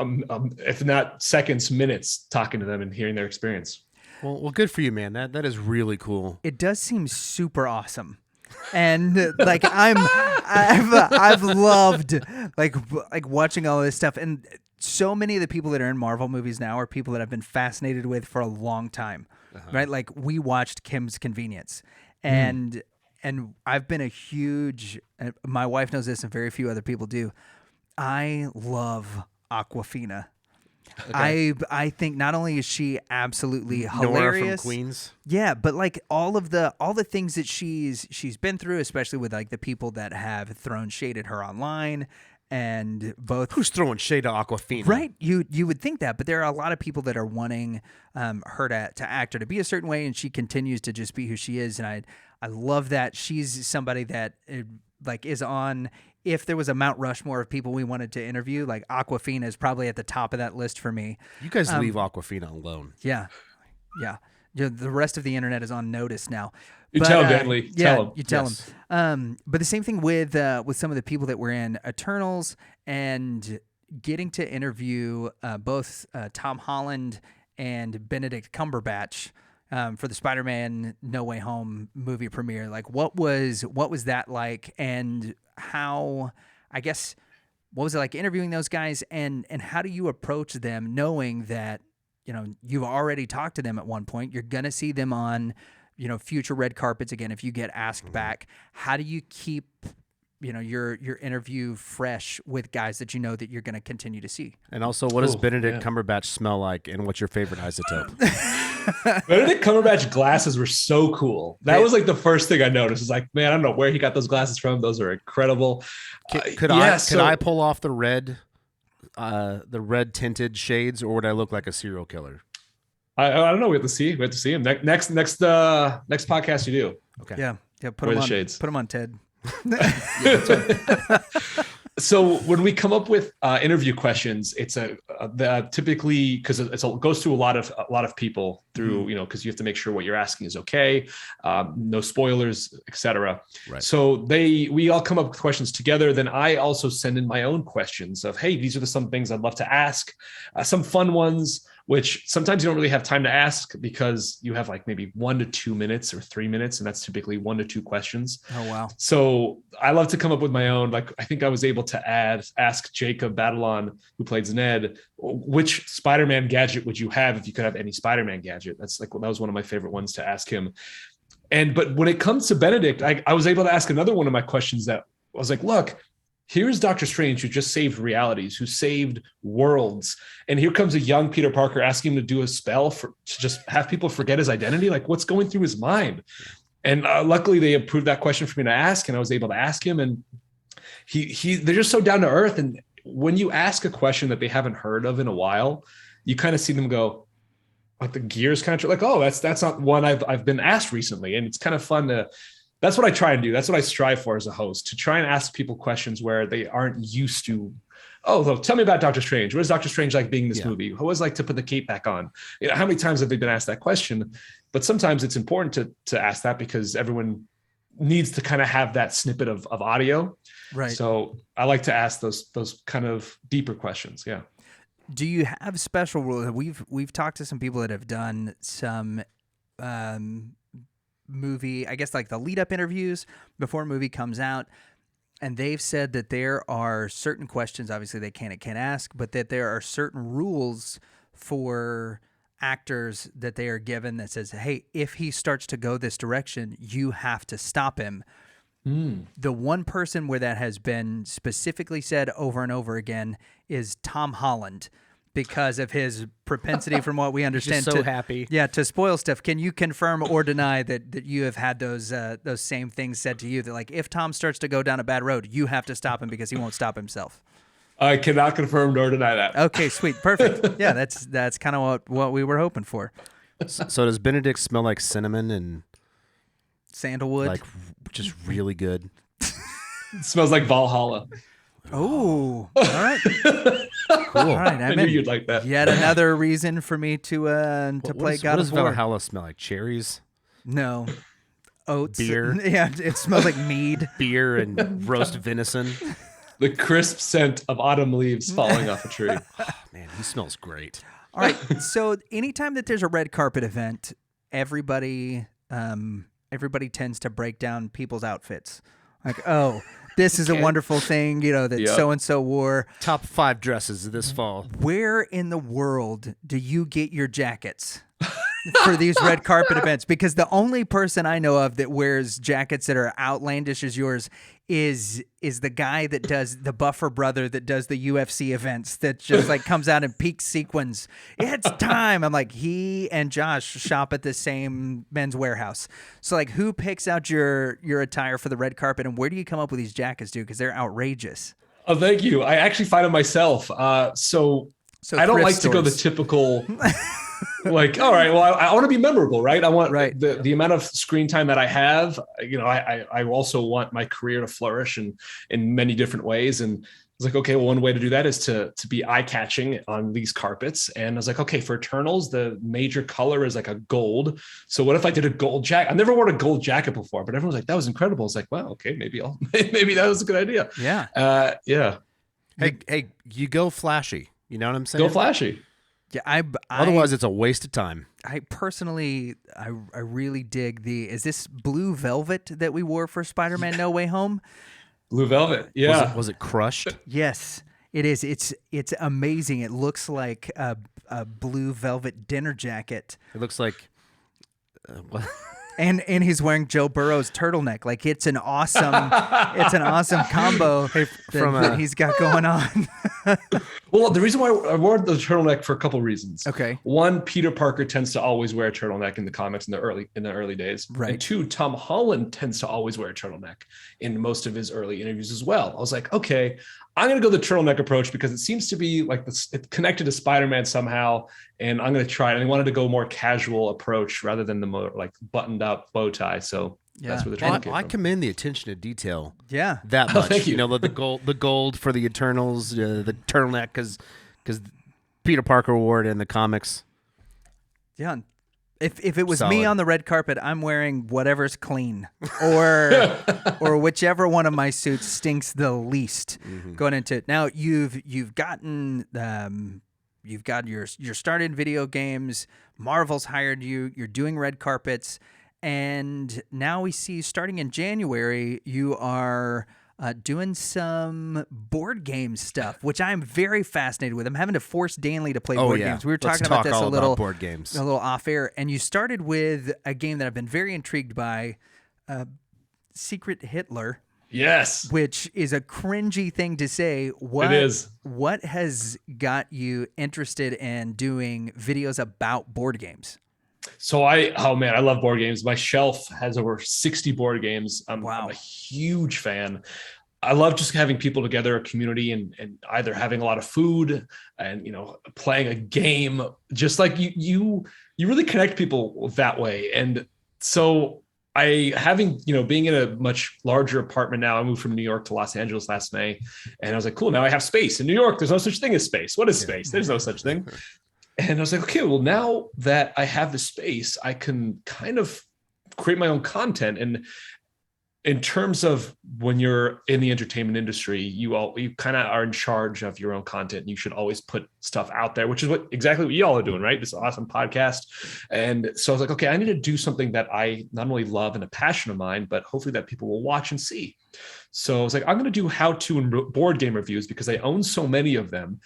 if not seconds, minutes talking to them and hearing their experience. Well, good for you, man. That is really cool. It does seem super awesome. And I've loved watching all this stuff, and so many of the people that are in Marvel movies now are people that I've been fascinated with for a long time, right? Like, we watched Kim's Convenience, and I've been a huge, my wife knows this and very few other people do, I love Awkwafina. Okay. I think not only is she absolutely hilarious, Nora from Queens, yeah, but all the things that she's been through, especially with the people that have thrown shade at her online, and both who's throwing shade at Awkwafina, right? You would think that, but there are a lot of people that are wanting her to act or to be a certain way, and she continues to just be who she is, and I love that she's somebody that is on. If there was a Mount Rushmore of people we wanted to interview, Awkwafina is probably at the top of that list for me. You guys leave Awkwafina alone. Yeah. The rest of the internet is on notice now. You tell him, Danley. Tell him. You tell him. But the same thing with some of the people that were in Eternals, and getting to interview both Tom Holland and Benedict Cumberbatch for the Spider-Man No Way Home movie premiere. What was that like, and how, I guess, what was it like interviewing those guys, and how do you approach them knowing that, you've already talked to them at one point, you're going to see them on, future red carpets again if you get asked back. How do you keep, your interview fresh with guys that you know that you're going to continue to see? And also, what does Benedict Cumberbatch smell like, and what's your favorite isotope? Benedict Cumberbatch glasses were so cool. That was the first thing I noticed. It's man, I don't know where he got those glasses from. Those are incredible. Could I pull off the red tinted shades, or would I look like a serial killer? I don't know. We have to see him next podcast you do. Okay. Yeah. Put Wear them the on shades. Put them on Ted. So when we come up with interview questions, it's typically, because it goes through a lot of people through, because you have to make sure what you're asking is okay, no spoilers, etc. Right. So we all come up with questions together. Then I also send in my own questions of, hey, these are some things I'd love to ask, some fun ones, which sometimes you don't really have time to ask because you have maybe 1 to 2 minutes or 3 minutes, and that's typically 1 to 2 questions. Oh, wow. So I love to come up with my own. I think I was able to ask Jacob Batalon, who plays Ned, which Spider-Man gadget would you have if you could have any Spider-Man gadget? That was one of my favorite ones to ask him. But when it comes to Benedict, I was able to ask another one of my questions that I was look, here's Doctor Strange, who just saved realities, who saved worlds. And here comes a young Peter Parker asking him to do a spell to just have people forget his identity. What's going through his mind? And luckily they approved that question for me to ask, and I was able to ask him. And they're just so down to earth. And when you ask a question that they haven't heard of in a while, you kind of see them go, the gears kind of oh, that's not one I've been asked recently. And it's kind of fun to. That's what I try and do. That's what I strive for as a host, to try and ask people questions where they aren't used to. Oh, so tell me about Doctor Strange. What is Doctor Strange like being in this movie? What was it like to put the cape back on? How many times have they been asked that question? But sometimes it's important to ask that, because everyone needs to kind of have that snippet of audio. Right. So I like to ask those kind of deeper questions. Yeah. Do you have special rules? We've talked to some people that have done some movie, I guess like the lead up interviews before a movie comes out, and they've said that there are certain questions obviously they can't ask, but that there are certain rules for actors that they are given that says, hey, if he starts to go this direction, you have to stop him. The one person where that has been specifically said over and over again is Tom Holland, because of his propensity, from what we understand, Just so happy. Yeah, to spoil stuff. Can you confirm or deny that you have had those same things said to you, that like if Tom starts to go down a bad road, you have to stop him because he won't stop himself? I cannot confirm nor deny that. Okay, sweet, perfect. Yeah, that's kind of what we were hoping for. So does Benedict smell like cinnamon and Sandalwood, like just really good? It smells like Valhalla. Oh, all right. Cool. All right, I knew you'd like that. Yet another reason for me to play God What of does War. Valhalla smell like? Cherries, No, oats, Beer. Yeah, it smells like mead. beer, and roast venison. The crisp scent of autumn leaves falling off a tree. Man, he smells great. All right. So anytime that there's a red carpet event, everybody tends to break down people's outfits. Like, oh, this is a wonderful thing, that so and so wore. Top 5 dresses this fall. Where in the world do you get your jackets for these red carpet events? Because the only person I know of that wears jackets that are outlandish as yours is the guy that does the Buffer brother that does the UFC events, that just like comes out in peak sequins. It's time. I'm like, he and Josh shop at the same Men's Warehouse. So like, who picks out your attire for the red carpet, and where do you come up with these jackets, dude? Because they're outrageous. Oh, thank you. I actually find them myself. So I don't like to go the typical like, all right, well, I want to be memorable, right? I want the amount of screen time that I have. I also want my career to flourish in many different ways. And I was like, okay, well, one way to do that is to be eye-catching on these carpets. And I was like, okay, for Eternals, the major color is like a gold. So what if I did a gold jacket? I've never worn a gold jacket before, but everyone's like, that was incredible. It's like, wow, okay, maybe that was a good idea. Yeah. Yeah. Hey, you go flashy. You know what I'm saying? Go flashy. Yeah, Otherwise, it's a waste of time. I personally, I really dig is this blue velvet that we wore for Spider-Man No Way Home? Blue velvet, yeah. Was it crushed? Yes, it is. It's amazing. It looks like a blue velvet dinner jacket. It looks like what? And he's wearing Joe Burrow's turtleneck. Like, it's an awesome combo that he's got going on. Well, the reason why I wore the turtleneck for a couple reasons. Okay. One, Peter Parker tends to always wear a turtleneck in the comics in the early days. Right. And two, Tom Holland tends to always wear a turtleneck in most of his early interviews as well. I was like, okay, I'm going to go the turtleneck approach because it seems to be like it's connected to Spider-Man somehow, and I'm going to try it. And I wanted to go more casual approach rather than the more like buttoned up bow tie. So that's where the turtleneck came I from. commend the attention to detail. Yeah. That much. Thank you. The gold for the Eternals, the turtleneck because Peter Parker wore it in the comics. Yeah. If it was me Solid. on the red carpet, I'm wearing whatever's clean, or whichever one of my suits stinks the least going into it. Now you've gotten you've got your start in video games. Marvel's hired you. You're doing red carpets, and now we see starting in January you are doing some board game stuff, which I'm very fascinated with. I'm having to force Danley to play board games. We were talking about this a little board games. a little off air, and you started with a game that I've been very intrigued by, Secret Hitler. Yes. Which is a cringy thing to say. It is. What has got you interested in doing videos about board games? So I love board games. My shelf has over 60 board games. I'm a huge fan. I love just having people together, a community, and either having a lot of food and, playing a game, just like you really connect people that way. And so being in a much larger apartment now, I moved from New York to Los Angeles last May, and I was like, cool, now I have space. In New York, there's no such thing as space. What is space? There's no such thing. And I was like, okay, well, now that I have the space, I can kind of create my own content. And in terms of when you're in the entertainment industry, you kind of are in charge of your own content. You should always put stuff out there, which is exactly what you all are doing, right? This awesome podcast. And so I was like, okay, I need to do something that I not only love and a passion of mine, but hopefully that people will watch and see. So I was like, I'm going to do how-to and board game reviews because I own so many of them.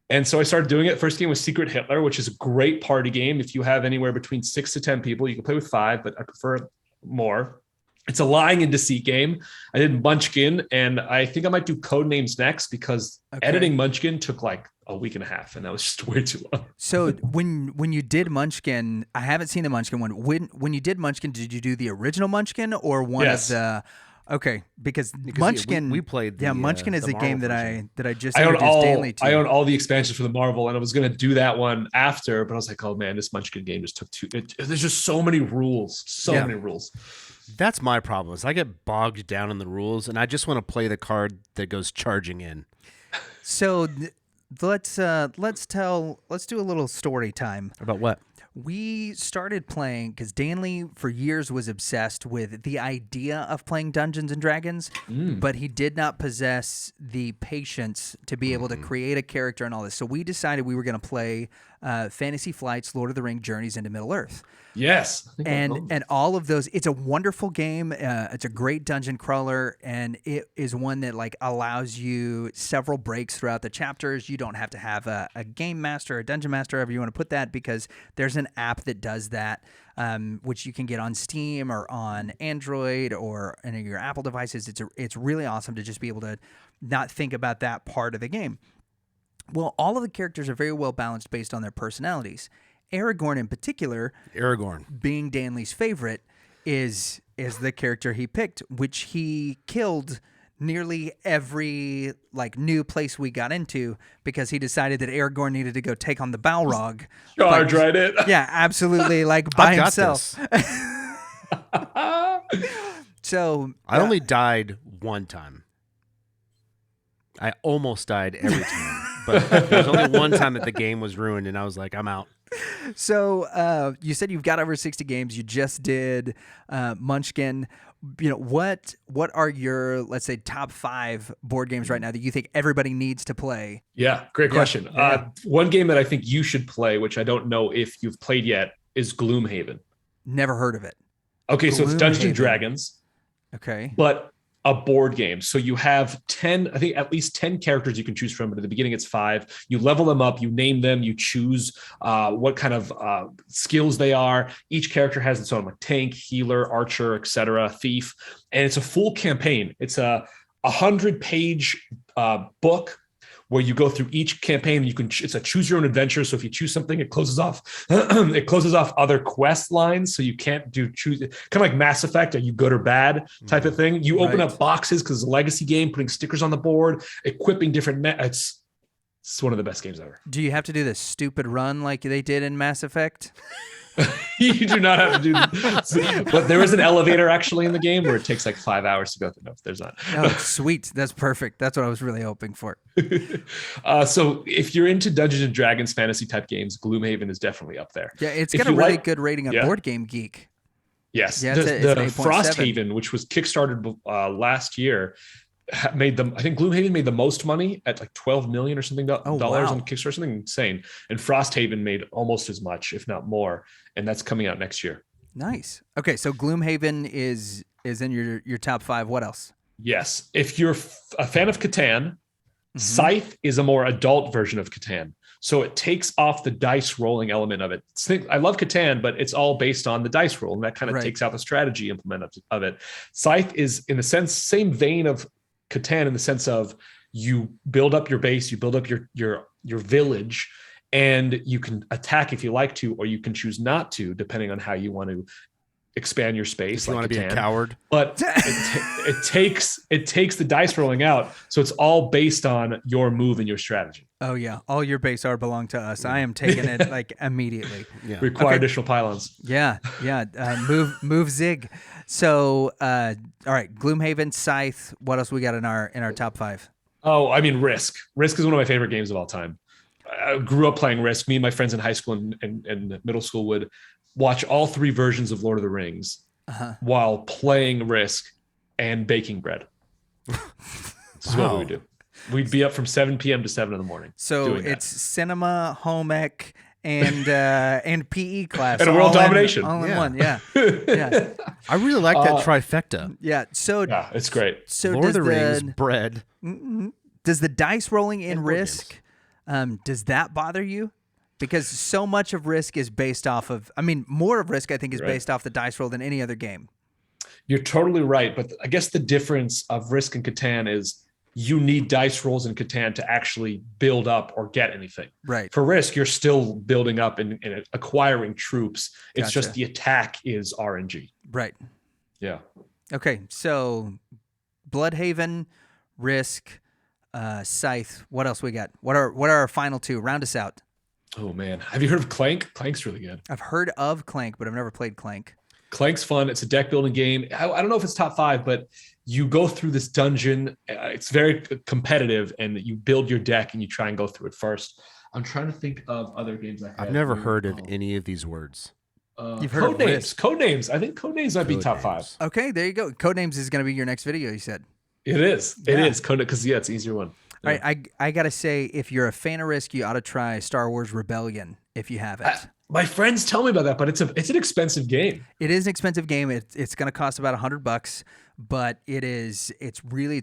And so I started doing it. First game was Secret Hitler, which is a great party game. If you have anywhere between 6 to 10 people, you can play with 5, but I prefer more. It's a lying and deceit game. I did Munchkin, and I think I might do Codenames next because editing Munchkin took like a week and a half, and that was just way too long. So when you did Munchkin, I haven't seen the Munchkin one. When you did Munchkin, did you do the original Munchkin or one of the? Okay, because Munchkin, we played. Munchkin is the a game version. that I just I own introduced Danley to. I own all the expansions for the Marvel, and I was going to do that one after, but I was like, oh man, this Munchkin game just took there's just so many rules, many rules. That's my problem. Is I get bogged down in the rules, and I just want to play the card that goes charging in. So let's do a little story time. About what? We started playing because Danley for years was obsessed with the idea of playing Dungeons and Dragons, but he did not possess the patience to be able to create a character and all this. So we decided we were going to play Fantasy Flight's Lord of the Rings Journeys into Middle-earth. Yes. And all of those, it's a wonderful game. It's a great dungeon crawler, and it is one that like allows you several breaks throughout the chapters. You don't have to have a game master, a dungeon master, however you want to put that, because there's an app that does that, which you can get on Steam or on Android or any of your Apple devices. It's really awesome to just be able to not think about that part of the game. Well, all of the characters are very well balanced based on their personalities. Aragorn in particular, being Danley's favorite, is the character he picked, which he killed nearly every like new place we got into because he decided that Aragorn needed to go take on the Balrog. Charge right in. Yeah, absolutely, like by himself. So I only died one time. I almost died every time, but there's only one time that the game was ruined, and I was like, I'm out. So you said you've got over 60 games. You just did Munchkin. You know, what are your, let's say, top 5 board games right now that you think everybody needs to play? Yeah, great question. Yeah. One game that I think you should play, which I don't know if you've played yet, is Gloomhaven. Never heard of it. Okay, so it's Dungeons and Gloomhaven. Dragons. Okay. But a board game. So you have 10, I think at least 10 characters you can choose from, but at the beginning it's 5. You level them up, you name them, you choose what kind of skills they are. Each character has its own like tank, healer, archer, etc., thief. And it's a full campaign. It's a 100-page book where you go through each campaign. You can it's a choose your own adventure. So if you choose something, it closes off other quest lines. So you can't choose kind of like Mass Effect, are you good or bad type of thing. You open up boxes because it's a legacy game, putting stickers on the board, equipping different it's one of the best games ever. Do you have to do this stupid run like they did in Mass Effect? You do not have to do that. But there is an elevator actually in the game where it takes like 5 hours to go through. No, there's not. Oh, sweet. That's perfect. That's what I was really hoping for. So if you're into Dungeons and Dragons fantasy type games, Gloomhaven is definitely up there. Yeah, it's got a really good rating on Board Game Geek. Yes. Yeah, the it's an 8.7. Frosthaven, which was kickstarted last year, made them. I think Gloomhaven made the most money at like 12 million or something dollars on Kickstarter, something insane. And Frosthaven made almost as much, if not more, and that's coming out next year. Nice. Okay, so Gloomhaven is in your top 5. What else? Yes, if you're a fan of Catan, Scythe is a more adult version of Catan. So it takes off the dice rolling element of it. I love Catan, but it's all based on the dice roll, and that kind of takes out the strategy element of it. Scythe is, in a sense, same vein of Catan in the sense of you build up your base, you build up your village, and you can attack if you like to, or you can choose not to, depending on how you want to expand your space. If you want to be a coward, but it takes the dice rolling out, so it's all based on your move and your strategy. Oh yeah, all your base art belong to us. I am taking it like immediately. Yeah. Require additional pylons. Yeah. Move zig. So all right, Gloomhaven, Scythe. What else we got in our top 5? Oh, I mean Risk. Risk is one of my favorite games of all time. I grew up playing Risk. Me and my friends in high school and middle school would watch all 3 versions of Lord of the Rings while playing Risk and baking bread. This is what we would do. We'd be up from 7 p.m. to 7 in the morning. So it's cinema, home ec, and PE class. And world domination. All in one, yeah. Yeah. I really like that trifecta. Yeah. So yeah, it's great. So Lord of the Rings, bread. Does the dice rolling in And board Risk, does that bother you? Because so much of Risk is based off of, more of Risk, I think, is based off the dice roll than any other game. You're totally right. But I guess the difference of Risk and Catan is you need dice rolls in Catan to actually build up or get anything. Right. For Risk, you're still building up and acquiring troops. It's Gotcha. just the attack is RNG. Right. Yeah. Okay. So Bloodhaven, Risk, Scythe. What else we got? What are our final two? Round us out. Oh, man. Have you heard of Clank? Clank's really good. I've heard of Clank, but I've never played Clank. Clank's fun. It's a deck building game. I don't know if it's top 5, but you go through this dungeon. It's very competitive, and you build your deck and you try and go through it first. I'm trying to think of other games I've never heard of any of these words. You've heard of Codenames. Codenames. I think Codenames might be top 5. Okay, there you go. Codenames is going to be your next video, you said. It is. It is. Because, it's an easier one. All right, I got to say, if you're a fan of Risk, you ought to try Star Wars Rebellion if you haven't. My friends tell me about that, but it's an expensive game. It is an expensive game. It's going to cost about $100, but it's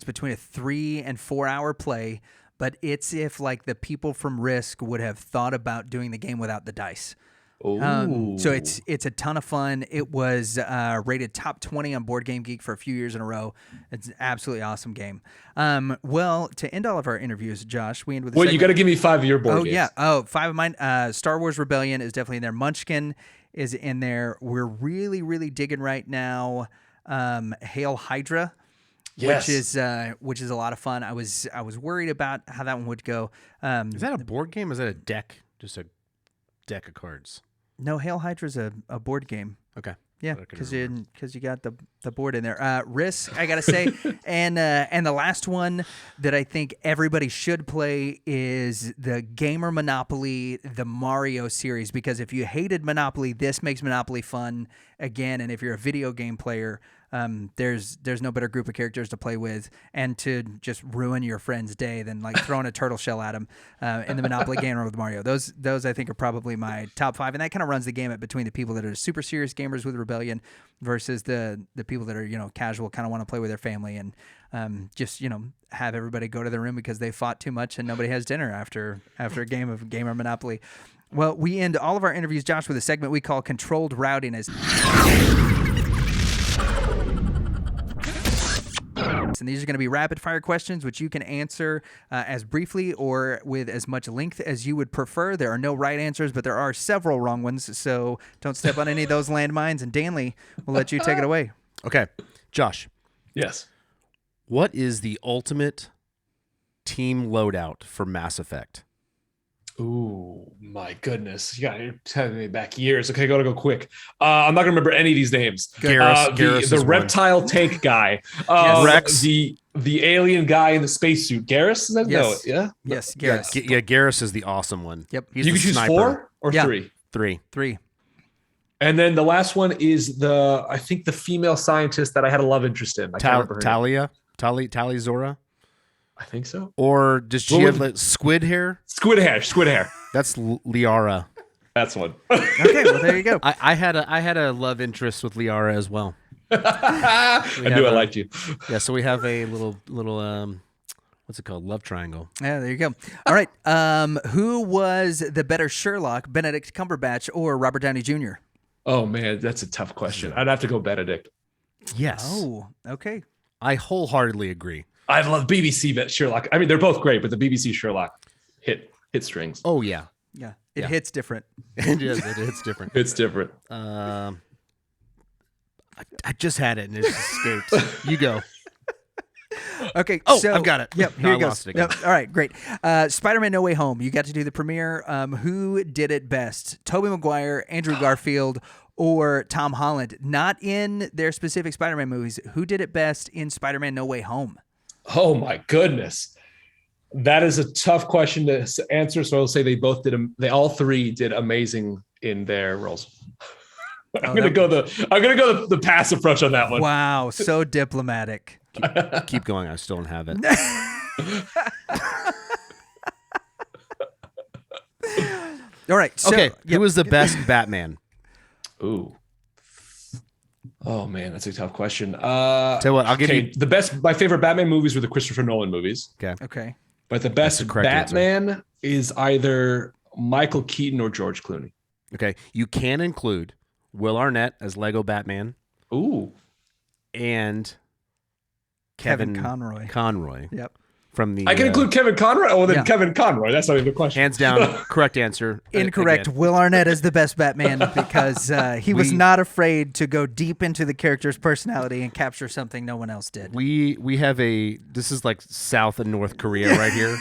between a 3 and 4 hour play. But it's if like the people from Risk would have thought about doing the game without the dice. So it's a ton of fun. It was rated top 20 on Board Game Geek for a few years in a row. It's an absolutely awesome game. Well, to end all of our interviews, Josh, we end with. Well, you got to give me 5 of your board games. Yeah. 5 of mine. Star Wars Rebellion is definitely in there. Munchkin is in there. We're really, really digging right now. Hail Hydra. Yes. Which is a lot of fun. I was worried about how that one would go. Is that a board game? Or is that a deck? Just a deck of cards? No, Hail Hydra's a board game. Okay. Yeah, because you got the board in there. Risk, I gotta say, and the last one that I think everybody should play is the Gamer Monopoly, the Mario series. Because if you hated Monopoly, this makes Monopoly fun again. And if you're a video game player, there's no better group of characters to play with and to just ruin your friend's day than like throwing a turtle shell at him in the Monopoly game with Mario. Those I think are probably my top 5, and that kind of runs the gamut between the people that are super serious gamers with Rebellion versus the people that are casual, kind of want to play with their family and just have everybody go to their room because they fought too much and nobody has dinner after a game of Gamer Monopoly. Well, we end all of our interviews, Josh, with a segment we call Controlled Rowdiness. And these are going to be rapid fire questions, which you can answer as briefly or with as much length as you would prefer. There are no right answers, but there are several wrong ones. So don't step on any of those landmines. And Danley, we'll let you take it away. Okay. Josh. Yes. What is the ultimate team loadout for Mass Effect? Ooh, my goodness. You're telling me back years. Okay, gotta go quick. I'm not gonna remember any of these names. Garrus the reptile tank guy. Rex. The alien guy in the spacesuit. Garrus? Is that? Yes. No, yeah? Yes, Garrus. Yeah, Garrus is the awesome one. Yep. He's You the can choose sniper. 4 or 3? 3. And then the last one is I think the female scientist that I had a love interest in. I can't remember her name. Tali Zora? I think so. Or does she have like squid hair? Squid hair. That's Liara. That's one. Okay, well, there you go. I had a love interest with Liara as well. I knew I liked you. Yeah, so we have a little what's it called? Love triangle. Yeah, there you go. All right. Who was the better Sherlock, Benedict Cumberbatch or Robert Downey Jr.? Oh man, that's a tough question. I'd have to go Benedict. Yes. Oh, okay. I wholeheartedly agree. I love BBC Sherlock. I mean, they're both great, but the BBC Sherlock hit strings. Oh yeah. Yeah, it Yeah. hits different. It's different. It's different. I just had it and it escaped. You go. Okay. Oh, so, I've got it. Yep. No, Here I it goes. lost it again. Yep, all right. Great. Spider-Man: No Way Home. You got to do the premiere. Who did it best? Tobey Maguire, Andrew Garfield, or Tom Holland? Not in their specific Spider-Man movies. Who did it best in Spider-Man: No Way Home? Oh my goodness. That is a tough question to answer. So I'll say they all 3 did amazing in their roles. I'm gonna go the pass approach on that one. Wow, so diplomatic. Keep going. I still don't have it. All right. So, Okay. Who was the best Batman? Ooh. Oh man, that's a tough question. Tell you what, I'll give you my favorite Batman movies were the Christopher Nolan movies. Okay. But the best the correct Batman is either Michael Keaton or George Clooney. Okay. You can include Will Arnett as Lego Batman Ooh. and Kevin Conroy. Conroy. Yep. From the I can include Kevin Conroy. Oh, then Yeah. Kevin Conroy. That's not even a question. hands down correct answer. Incorrect. Again. Will Arnett is the best Batman because he was not afraid to go deep into the character's personality and capture something no one else did. We have this is like South and North Korea right here.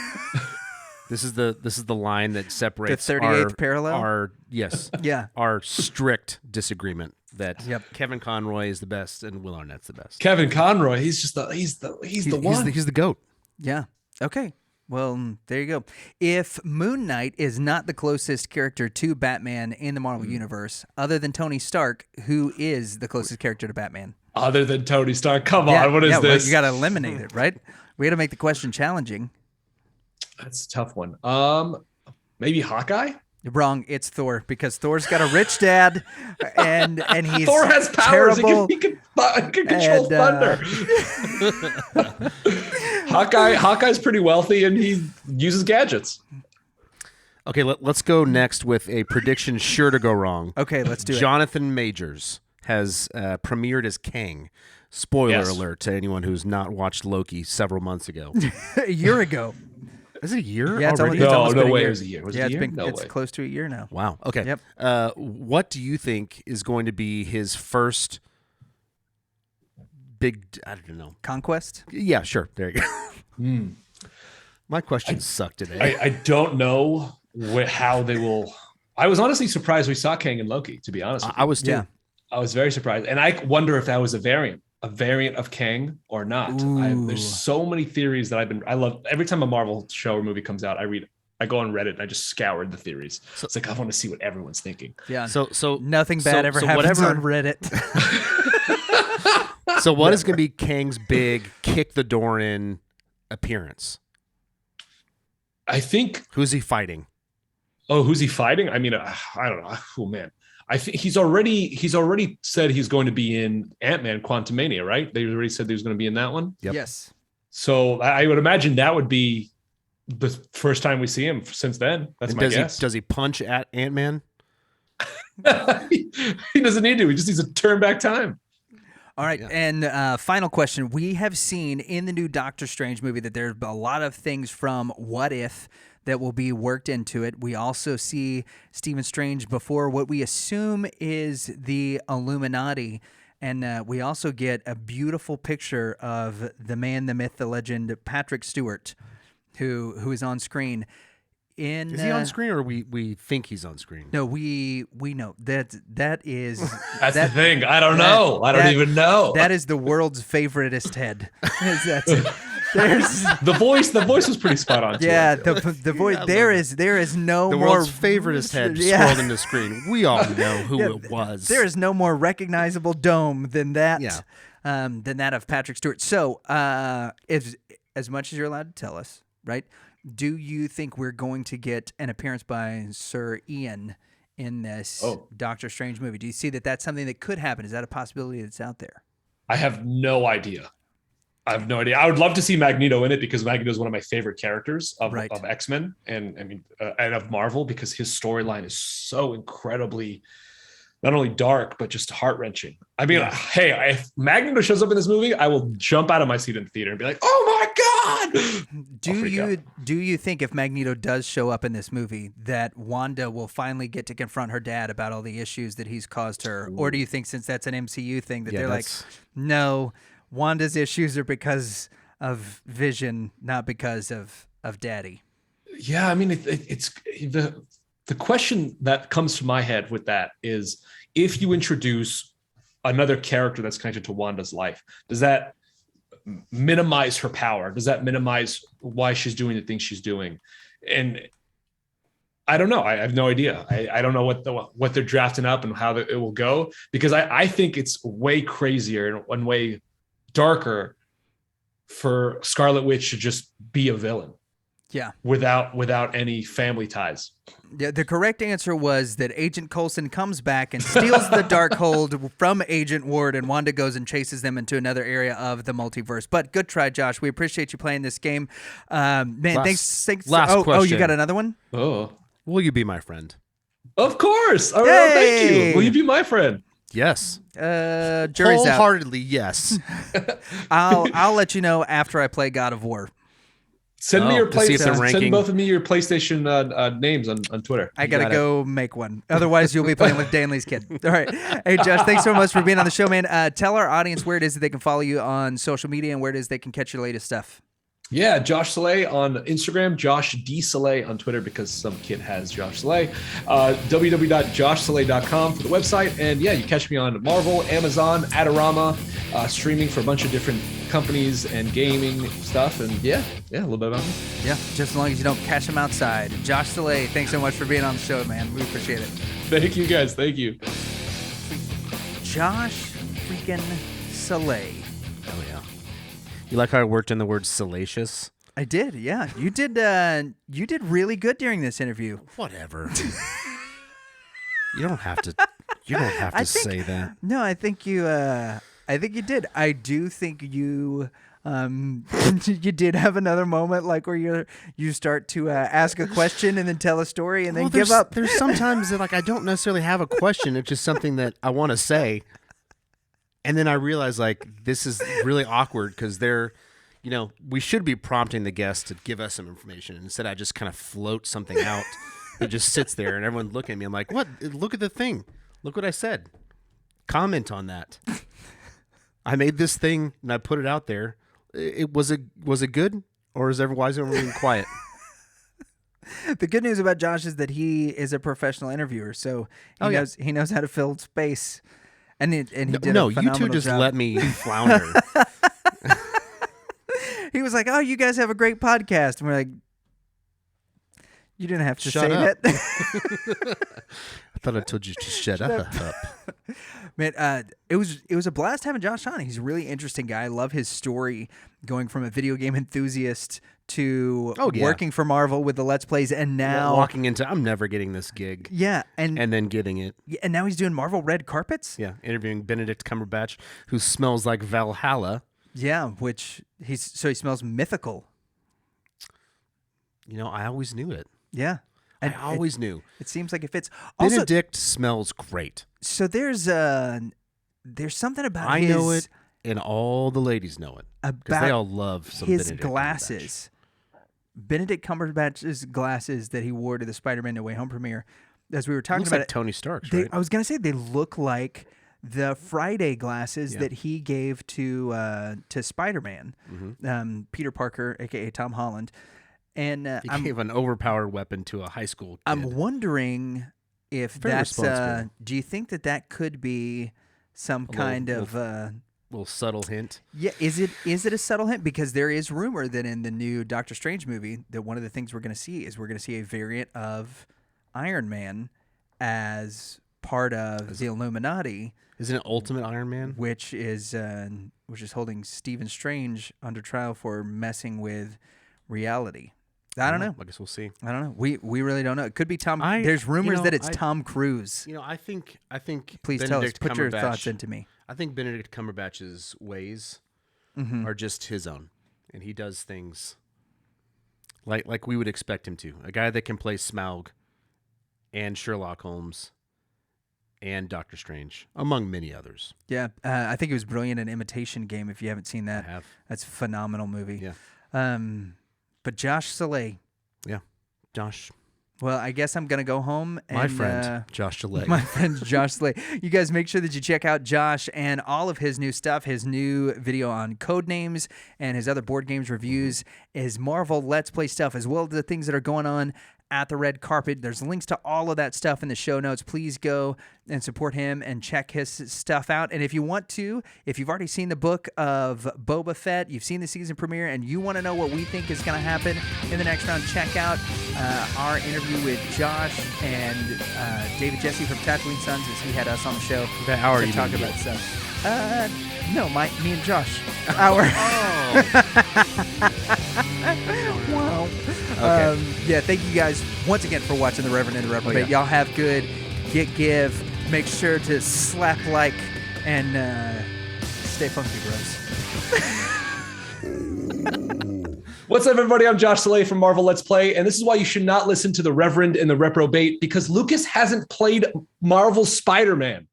This is the line that separates The 38th parallel? Yes. Yeah. Our strict disagreement that Yep. Kevin Conroy is the best and Will Arnett's the best. Kevin Conroy. He's just the one. He's the GOAT. Yeah. Okay. Well, there you go. If Moon Knight is not the closest character to Batman in the Marvel Universe, other than Tony Stark, who is the closest character to Batman? Other than Tony Stark. Come on, what is well, this? you got to eliminate it, right? We got to make the question challenging. That's a tough one. Maybe Hawkeye. You're wrong. It's Thor because Thor's got a rich dad, and he's Thor has powers. terrible. He can control And, thunder. Hawkeye's pretty wealthy and he uses gadgets. Okay, let's go next with a prediction sure to go wrong. Okay, let's do it. Jonathan Majors has premiered as Kang. Spoiler alert to anyone who's not watched Loki several months ago. A year ago. Is it a year? Yeah, it's already? almost been a way year. it was a year. Was Yeah, it a year? it's close to a year now. Wow. Okay. Yep. What do you think is going to be his first big? I don't know. Conquest? Yeah, sure. There you go. My questions suck today. I don't know how they will. I was honestly surprised we saw Kang and Loki, to be honest with you. I was too. Yeah. I was very surprised. And I wonder if that was a variant of Kang or not. There's so many theories that I love. Every time a Marvel show or movie comes out, I go on Reddit and I just scoured the theories. So it's like, I want to see what everyone's thinking. Yeah. So nothing bad ever happens on Reddit. So what is going to be Kang's big kick the door in appearance? I think. Who's he fighting? Oh, who's he fighting? I mean, I don't know. Oh man, I think he's already said he's going to be in Ant-Man Quantumania, right? They already said he was going to be in that one. Yep. Yes. So I would imagine that would be the first time we see him since then. That's And my guess. Does he punch at Ant-Man? He doesn't need to. He just needs to turn back time. All right, and final question. We have seen in the new Doctor Strange movie that there's a lot of things from What If that will be worked into it. We also see Stephen Strange before what we assume is the Illuminati, and we also get a beautiful picture of the man, the myth, the legend, Patrick Stewart, who is on screen. Is he on screen, or we think he's on screen? No, we know that is That's the thing. I don't know. I don't even know. That is the world's favoriteest head. There's the voice was pretty spot on too. yeah, the voice. There is no The more world's favoriteest head scrolled in the screen. We all know who it was. There is no more recognizable dome than that. Yeah. Than that of Patrick Stewart. So, if as much as you're allowed to tell us, right? Do you think we're going to get an appearance by Sir Ian in this Doctor Strange movie? Do you see that that's something that could happen? Is that a possibility that's out there? I have no idea. I would love to see Magneto in it because Magneto is one of my favorite characters of X-Men and and of Marvel because his storyline is so incredibly not only dark but just heart-wrenching. I mean, hey, if Magneto shows up in this movie, I will jump out of my seat in the theater and be like, "Oh my god!" Do you think if Magneto does show up in this movie that Wanda will finally get to confront her dad about all the issues that he's caused her, or do you think since that's an MCU thing that they're like, no, Wanda's issues are because of Vision, not because of Daddy? Yeah, I mean, it's the question that comes to my head with that is if you introduce another character that's connected to Wanda's life, does that minimize her power? Does that minimize why she's doing the things she's doing? And I don't know. I have no idea. I don't know what they're drafting up and how it will go, because I think it's way crazier and way darker for Scarlet Witch to just be a villain. Yeah. Without any family ties. Yeah, the correct answer was that Agent Coulson comes back and steals the Darkhold from Agent Ward, and Wanda goes and chases them into another area of the multiverse. But good try, Josh. We appreciate you playing this game. Thanks. Last question. Oh, you got another one? Oh, Will you be my friend? of course. All right, thank Yay! you. Will you be my friend? Yes. Jury's out. Wholeheartedly, yes. I'll let you know after I play God of War. Send me your to see if they're PlayStation. ranking. Send both of me your PlayStation names on Twitter. I gotta go make one. Otherwise, you'll be playing with Danley's kid. All right. Hey, Josh, thanks so much for being on the show, man. Tell our audience where it is that they can follow you on social media and where it is they can catch your latest stuff. Yeah, Josh Saleh on Instagram, Josh D. Saleh on Twitter, because some kid has Josh Saleh. www.joshsaleh.com for the website. And yeah, you catch me on Marvel, Amazon, Adorama, streaming for a bunch of different companies and gaming stuff. And yeah, a little bit about me. Yeah, just as long as you don't catch them outside. Josh Saleh, thanks so much for being on the show, man. We appreciate it. Thank you guys. Thank you. Josh freaking Saleh. Oh, yeah. You like how I worked in the word salacious? I did, yeah. You did really good during this interview. Whatever. You don't have to say that. No, I think you did. I do think you you did have another moment like where you start to ask a question and then tell a story and then give up. There's sometimes that I don't necessarily have a question. It's just something that I want to say. And then I realize this is really awkward because we should be prompting the guest to give us some information. Instead, I just kind of float something out that just sits there and everyone's looking at me. I'm like, what? Look at the thing. Look what I said. Comment on that. I made this thing and I put it out there. Was it good, or is everyone being quiet? The good news about Josh is that he is a professional interviewer, so he knows how to fill space. And he did a phenomenal you two just job. let me flounder. He was like, "Oh, you guys have a great podcast," and we're like, "You didn't have to Shut say up. that." I thought I told you to shut up. Man, it was a blast having Josh on. He's a really interesting guy. I love his story, going from a video game enthusiast to working for Marvel with the Let's Plays, and now walking into I'm never getting this gig. Yeah, and then getting it. Yeah, and now he's doing Marvel red carpets. Yeah, interviewing Benedict Cumberbatch, who smells like Valhalla. Yeah, which he smells mythical. I always knew it. Yeah. I always knew. It seems like it fits. Also, Benedict smells great. So there's something about I know it, and all the ladies know it because they all love some his Benedict glasses. Benedict Cumberbatch's glasses that he wore to the Spider-Man No Way Home premiere. As we were talking about, Tony Stark's. Right? I was gonna say they look like the Friday glasses that he gave to Spider-Man, Peter Parker, aka Tom Holland. And he gave an overpowered weapon to a high school kid. I'm wondering if that's. Do you think that could be some kind of little subtle hint? Yeah, is it a subtle hint? Because there is rumor that in the new Doctor Strange movie, that one of the things we're going to see is a variant of Iron Man as part of the Illuminati. Isn't it Ultimate Iron Man? Which is holding Stephen Strange under trial for messing with reality. I don't know. I guess we'll see. I don't know. We really don't know. It could be Tom. There's rumors that it's Tom Cruise. I think. Please Benedict tell us. Put your Cumberbatch- thoughts into me. I think Benedict Cumberbatch's ways are just his own, and he does things like we would expect him to. A guy that can play Smaug, and Sherlock Holmes, and Doctor Strange, among many others. Yeah, I think it was brilliant in Imitation Game. If you haven't seen that, I have. That's a phenomenal movie. Yeah. But Josh Saleh. Yeah, Josh. Well, I guess I'm going to go home. And, my friend, Josh Saleh. My friend, Josh Saleh. You guys make sure that you check out Josh and all of his new stuff, his new video on code names and his other board games reviews, his Marvel Let's Play stuff, as well as the things that are going on at the red carpet. There's links to all of that stuff in the show notes. Please go and support him and check his stuff out. And if you want to, if you've already seen the book of Boba Fett, you've seen the season premiere, and you want to know what we think is going to happen in the next round, check out our interview with Josh and David Jesse from Tatooine Sons, as he had us on the show Okay, how are to you talk doing? about stuff. No, me and Josh. Our wow. Okay. Yeah, thank you guys once again for watching the Reverend and Reprobate. yeah. Y'all have good, give. Make sure to slap like and stay funky, bros. What's up, everybody? I'm Josh Saleh from Marvel Let's Play, and this is why you should not listen to the Reverend and the Reprobate, because Lucas hasn't played Marvel Spider-Man.